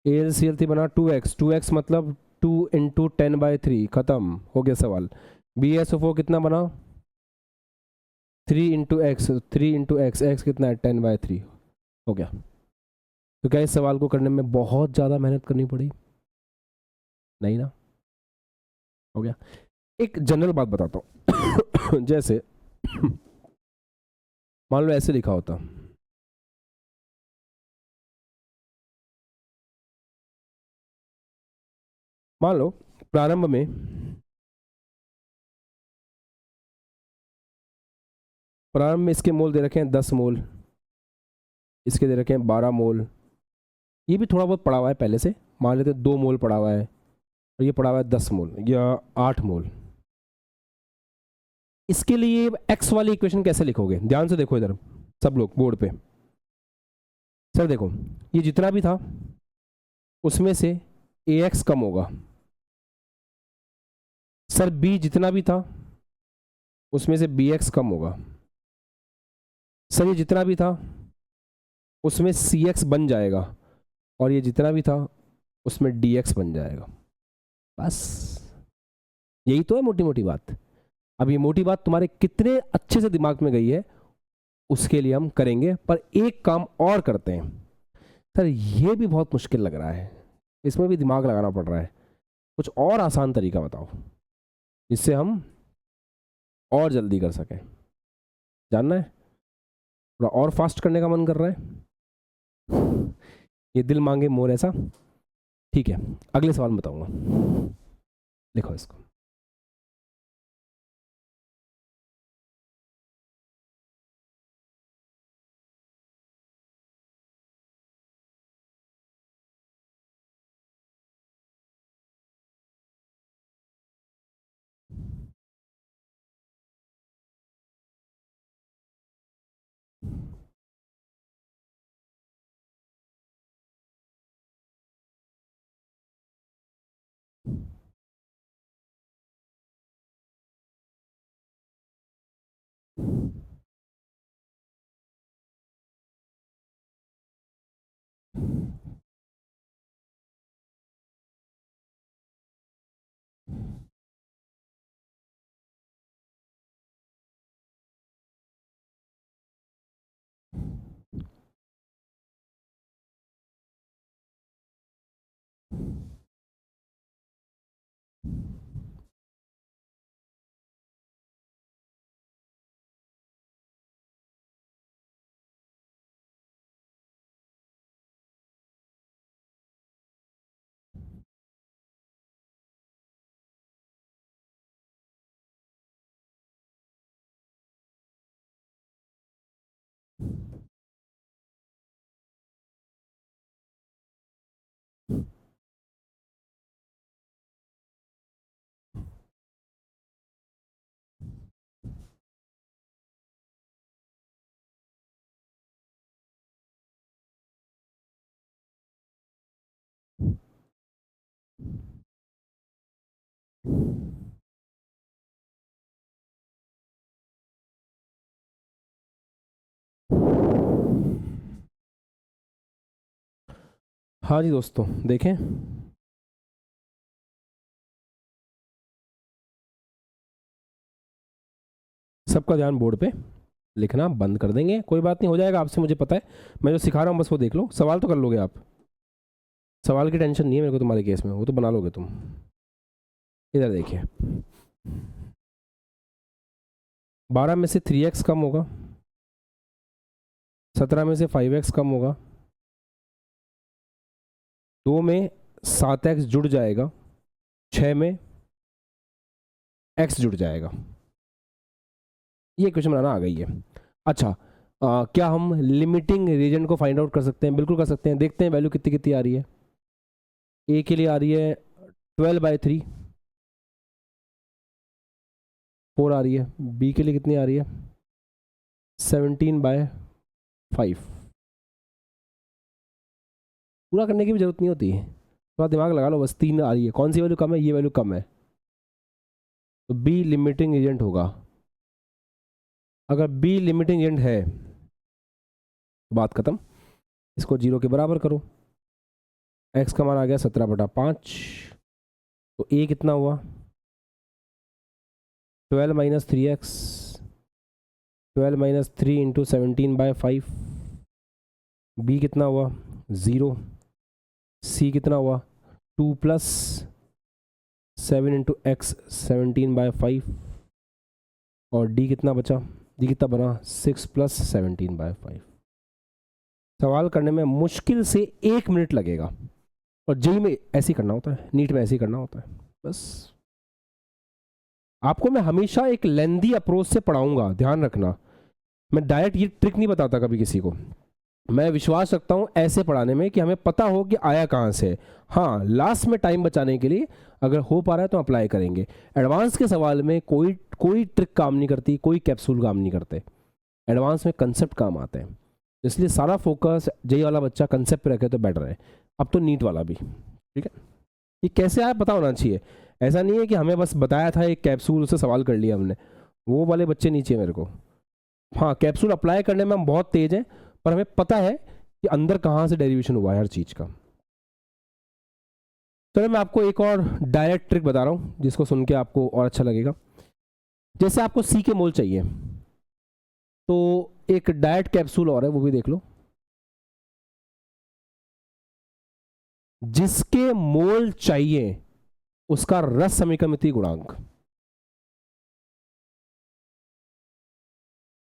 AlCl3 बना 2x, 2x मतलब 2 इंटू 10/3, खत्म हो गया सवाल। BsO4 कितना बना 3 into x, 3 into x, x कितना है 10/3, हो गया। तो क्या इस सवाल को करने में बहुत ज़्यादा मेहनत करनी पड़ी? नहीं ना, हो गया। एक जनरल बात बताता हूँ जैसे मान लो ऐसे लिखा होता, मान लो प्रारंभ में इसके मोल दे रखे हैं 10 मोल, इसके दे रखे हैं 12 मोल, ये भी थोड़ा बहुत पड़ा हुआ है पहले से, मान लेते 2 मोल पड़ा हुआ है, और ये पड़ा हुआ है 10 मोल या 8 मोल। इसके लिए एक्स वाली इक्वेशन कैसे लिखोगे? ध्यान से देखो इधर सब लोग बोर्ड पे। सर देखो, ये जितना भी था उसमें से AX कम होगा। सर B जितना भी था उसमें से BX कम होगा। सर ये जितना भी था उसमें CX बन जाएगा, और ये जितना भी था उसमें DX बन जाएगा। बस यही तो है मोटी मोटी बात। अब ये मोटी बात तुम्हारे कितने अच्छे से दिमाग में गई है उसके लिए हम करेंगे, पर एक काम और करते हैं। सर ये भी बहुत मुश्किल लग रहा है, इसमें भी दिमाग लगाना पड़ रहा है, कुछ और आसान तरीका बताओ जिससे हम और जल्दी कर सकें। जानना है? थोड़ा और फास्ट करने का मन कर रहा है? ये दिल मांगे मोर ऐसा? ठीक है, अगले सवाल में बताऊंगा, लिखो इसको। हाँ जी दोस्तों, देखें सबका ध्यान बोर्ड पे, लिखना बंद कर देंगे, कोई बात नहीं, हो जाएगा आपसे, मुझे पता है। मैं जो सिखा रहा हूँ बस वो देख लो, सवाल तो कर लोगे आप, सवाल की टेंशन नहीं है मेरे को तुम्हारे केस में, वो तो बना लोगे तुम। इधर देखिए, 12 में से 3x कम होगा, 17 में से 5x कम होगा, 2 में 7x जुड़ जाएगा, 6 में x जुड़ जाएगा। ये क्वेश्चन बनाना आ गई है। अच्छा, क्या हम लिमिटिंग रीजन को फाइंड आउट कर सकते हैं? बिल्कुल कर सकते हैं। देखते हैं वैल्यू कितनी कितनी आ रही है। ए के लिए आ रही है 12/3, 4 आ रही है। बी के लिए कितनी आ रही है 17/5। पूरा करने की भी जरूरत नहीं होती है, थोड़ा दिमाग लगा लो बस। 3 आ रही है, कौन सी वैल्यू कम है? ये वैल्यू कम है, तो बी लिमिटिंग एजेंट होगा। अगर बी लिमिटिंग एजेंट है तो बात खत्म, इसको 0 के बराबर करो। एक्स का मान आ गया 17/5, तो ए कितना हुआ 12 minus 3x, 12 minus 3 into 17/5, B कितना हुआ 0, सी कितना हुआ 2 प्लस 7 इंटू एक्स 17/5, और डी कितना बचा, डी कितना बना 6 प्लस 17/5। सवाल करने में मुश्किल से 1 मिनट लगेगा, और जेई में ऐसे ही करना होता है, नीट में ऐसे ही करना होता है। बस आपको मैं हमेशा एक लेंदी अप्रोच से पढ़ाऊंगा, ध्यान रखना। मैं डायरेक्ट ये ट्रिक नहीं बताता कभी किसी को। मैं विश्वास रखता हूँ ऐसे पढ़ाने में कि हमें पता हो कि आया कहाँ से। हाँ, लास्ट में टाइम बचाने के लिए अगर हो पा रहा है तो अप्लाई करेंगे। एडवांस के सवाल में कोई कोई ट्रिक काम नहीं करती, कोई कैप्सूल काम नहीं करते। एडवांस में कंसेप्ट काम आते हैं, इसलिए सारा फोकस जेई वाला बच्चा कंसेप्ट पे रखे तो बेटर है। अब तो नीट वाला भी, ठीक है। ये कैसे आया पता होना चाहिए। ऐसा नहीं है कि हमें बस बताया था एक कैप्सूल, उससे सवाल कर लिया हमने, वो वाले बच्चे नहीं चाहिए मेरे को। हाँ, कैप्सूल अप्लाई करने में हम बहुत तेज हैं, पर हमें पता है कि अंदर कहाँ से डेरिवेशन हुआ है हर चीज़ का। चलो मैं आपको एक और डायरेक्ट ट्रिक बता रहा हूँ जिसको सुन के आपको और अच्छा लगेगा। जैसे आपको सी के मोल चाहिए, तो एक डायरेक्ट कैप्सूल और है, वो भी देख लो। जिसके मोल चाहिए उसका रस समीकरणिति गुणांक,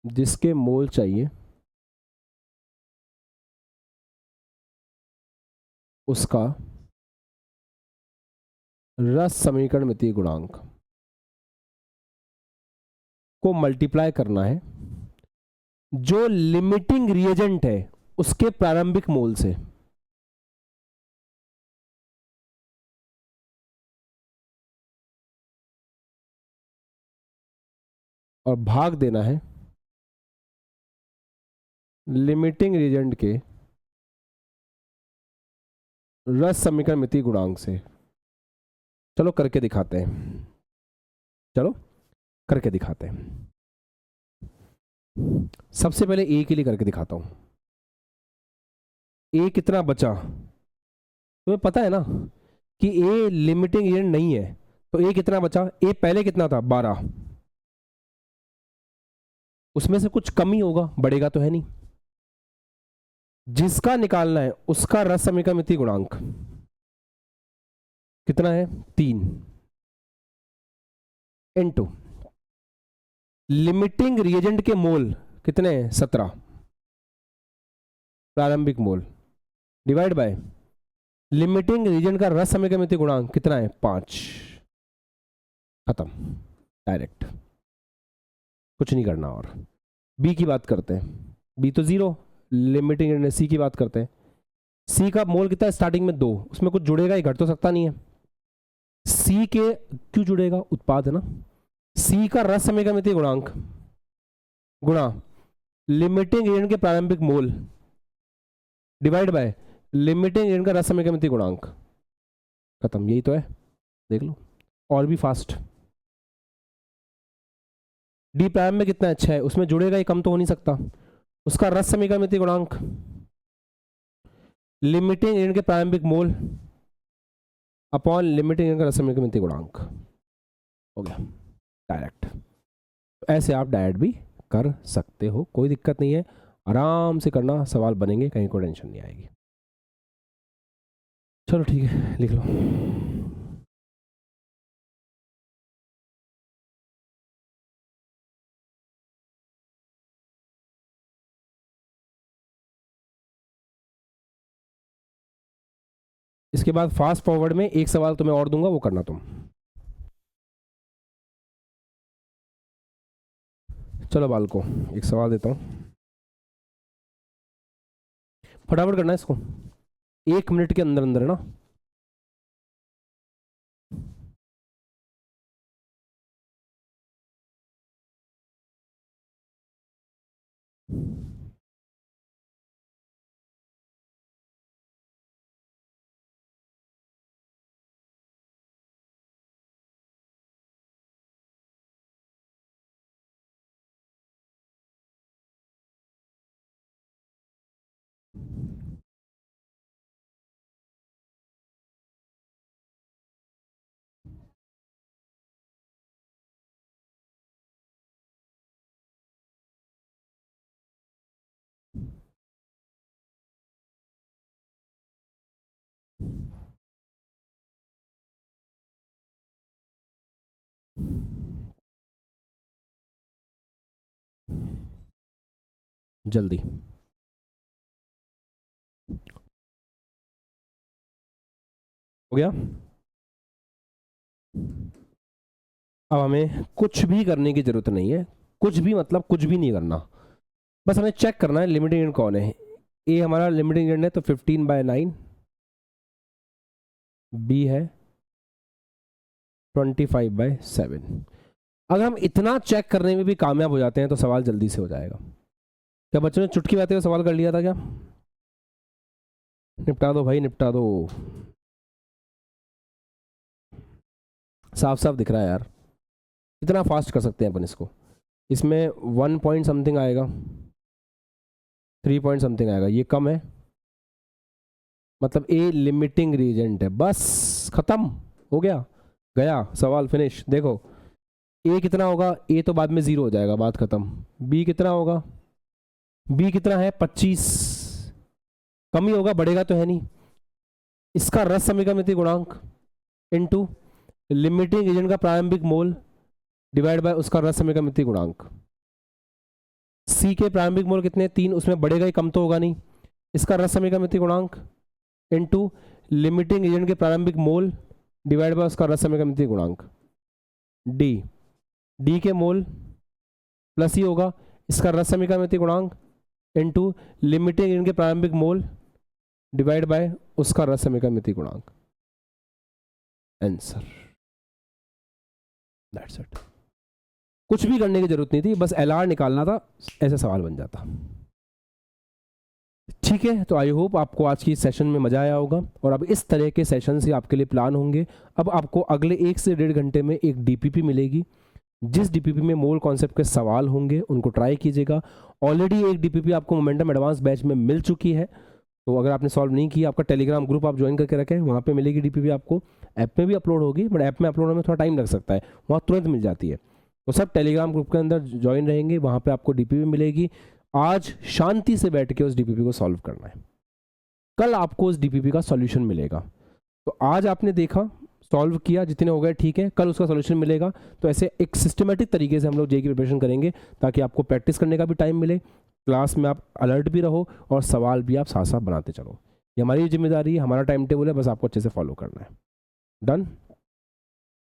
जिसके मोल चाहिए उसका रस समीकरणिति गुणांक को मल्टीप्लाई करना है जो लिमिटिंग रिएजेंट है उसके प्रारंभिक मोल से, और भाग देना है लिमिटिंग रिएजेंट के रस समीकरणिति गुणांक से। चलो करके दिखाते हैं, चलो करके दिखाते हैं। सबसे पहले ए के लिए करके दिखाता हूं। ए कितना बचा, तुम्हें पता है ना कि ए लिमिटिंग एजेंट नहीं है, तो ए कितना बचा, ए पहले कितना था 12, उसमें से कुछ कमी होगा, बढ़ेगा तो है नहीं। जिसका निकालना है उसका रस समीकरणिति गुणांक कितना है 3, इनटू लिमिटिंग रिएजेंट के मोल कितने हैं 17, प्रारंभिक मोल, डिवाइड बाय लिमिटिंग रीजन का रस समीकरणिति गुणांक कितना है 5। खत्म, डायरेक्ट, कुछ नहीं करना। और बी की बात करते हैं, बी तो 0, लिमिटिंग। सी की बात करते हैं, सी का मोल कितना है स्टार्टिंग में 2, उसमें कुछ जुड़ेगा ही, घट तो सकता नहीं है। सी के क्यों जुड़ेगा, उत्पाद है ना। सी का रस समीकरणिति गुणांक गुणा लिमिटिंग एजेंट के प्रारंभिक मोल डिवाइड बाय लिमिटिंग एजेंट का रस समीकरणिति गुणांक। खत्म, यही तो है, देख लो। और भी फास्ट, डी प्राइम में कितना है 6, उसमें जुड़ेगा ही, कम तो हो नहीं सकता। उसका रस समीकरणिति गुणांक लिमिटिंग एजेंट के प्रारंभिक मोल अपॉन लिमिटिंग एजेंट का रस समीकरणिति गुणांक, हो गया डायरेक्ट। ऐसे आप डायरेक्ट भी कर सकते हो, कोई दिक्कत नहीं है, आराम से करना, सवाल बनेंगे, कहीं कोई टेंशन नहीं आएगी। चलो ठीक है, लिख लो। इसके बाद फास्ट फॉरवर्ड में एक सवाल तुम्हें और दूंगा, वो करना तुम। चलो बाल को एक सवाल देता हूं, फटाफट करना है इसको, 1 मिनट के अंदर अंदर है ना। जल्दी। हो गया। अब हमें कुछ भी करने की जरूरत नहीं है, कुछ भी मतलब कुछ भी नहीं करना, बस हमें चेक करना है लिमिटिंग एजेंट कौन है। ए हमारा लिमिटिंग एजेंट है तो 15/9, बी है 25/7। अगर हम इतना चेक करने में भी कामयाब हो जाते हैं तो सवाल जल्दी से हो जाएगा। क्या बच्चों ने चुटकी बातें हुए सवाल कर लिया था क्या? निपटा दो भाई, निपटा दो। साफ साफ दिख रहा है यार, कितना फास्ट कर सकते हैं अपन इसको। इसमें 1 पॉइंट समथिंग आएगा, 3 पॉइंट समथिंग आएगा, ये कम है, मतलब ए लिमिटिंग रीजेंट है। बस खत्म हो गया, गया सवाल, फिनिश। देखो ए कितना होगा, ए तो बाद में 0 हो जाएगा, बात खत्म। बी कितना होगा, बी कितना है 25, कम ही होगा, बढ़ेगा तो है नहीं। इसका रस समीकरण गुणांक इनटू लिमिटिंग एजेंट का प्रारंभिक मोल डिवाइड बाय उसका रस समीकरण गुणांक। सी के प्रारंभिक मोल कितने 3, उसमें बढ़ेगा ही, कम तो होगा नहीं। इसका रस समीकरण गुणांक इनटू लिमिटिंग एजेंट के प्रारंभिक मोल डिवाइड बाय उसका रस समीकरण गुणांक। डी, डी के मोल प्लस ही होगा, इसका रस समीकरण गुणांक इनटू लिमिटिंग एजेंट के प्रारंभिक मोल डिवाइड बाय उसका रस समीकरण गुणांक। Answer, that's it. कुछ भी करने की जरूरत नहीं थी, बस एलआर निकालना था, ऐसे सवाल बन जाता। ठीक है, तो आई होप आपको आज की सेशन में मजा आया होगा, और अब इस तरह के सेशन ही आपके लिए प्लान होंगे। अब आपको अगले 1 से 1.5 घंटे में एक डीपीपी मिलेगी, जिस डीपीपी में मोल कॉन्सेप्ट के सवाल होंगे उनको ट्राई कीजिएगा। ऑलरेडी एक डीपीपी आपको मोमेंटम एडवांस बैच में मिल चुकी है, तो अगर आपने सॉल्व नहीं किया, आपका टेलीग्राम ग्रुप आप ज्वाइन करके रखें, वहाँ पे मिलेगी डीपीपी आपको। ऐप में भी अपलोड होगी, बट ऐप में अपलोड होने में थोड़ा टाइम लग सकता है, वहाँ तुरंत मिल जाती है। तो सब टेलीग्राम ग्रुप के अंदर ज्वाइन रहेंगे, वहाँ पे आपको डीपीपी मिलेगी। आज शांति से बैठ के उस डीपीपी को सॉल्व करना है, कल आपको उस डीपीपी का सॉल्यूशन मिलेगा। तो आज आपने देखा, सॉल्व किया, जितने हो गए ठीक है, कल उसका सॉल्यूशन मिलेगा। तो ऐसे एक सिस्टमेटिक तरीके से हम लोग जेई की प्रिपरेशन करेंगे, ताकि आपको प्रैक्टिस करने का भी टाइम मिले, क्लास में आप अलर्ट भी रहो, और सवाल भी आप साथ साथ बनाते चलो। ये हमारी जिम्मेदारी है, हमारा टाइम टेबल है, बस आपको अच्छे से फॉलो करना है। डन।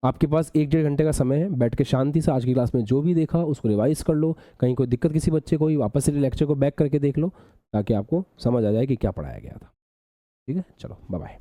आपके पास 1-1.5 घंटे का समय है, बैठ के शांति से आज की क्लास में जो भी देखा उसको रिवाइज कर लो। कहीं कोई दिक्कत किसी बच्चे को, वापस से लेक्चर को बैक करके देख लो, ताकि आपको समझ आ जाए कि क्या पढ़ाया गया था। ठीक है, चलो बाय बाय।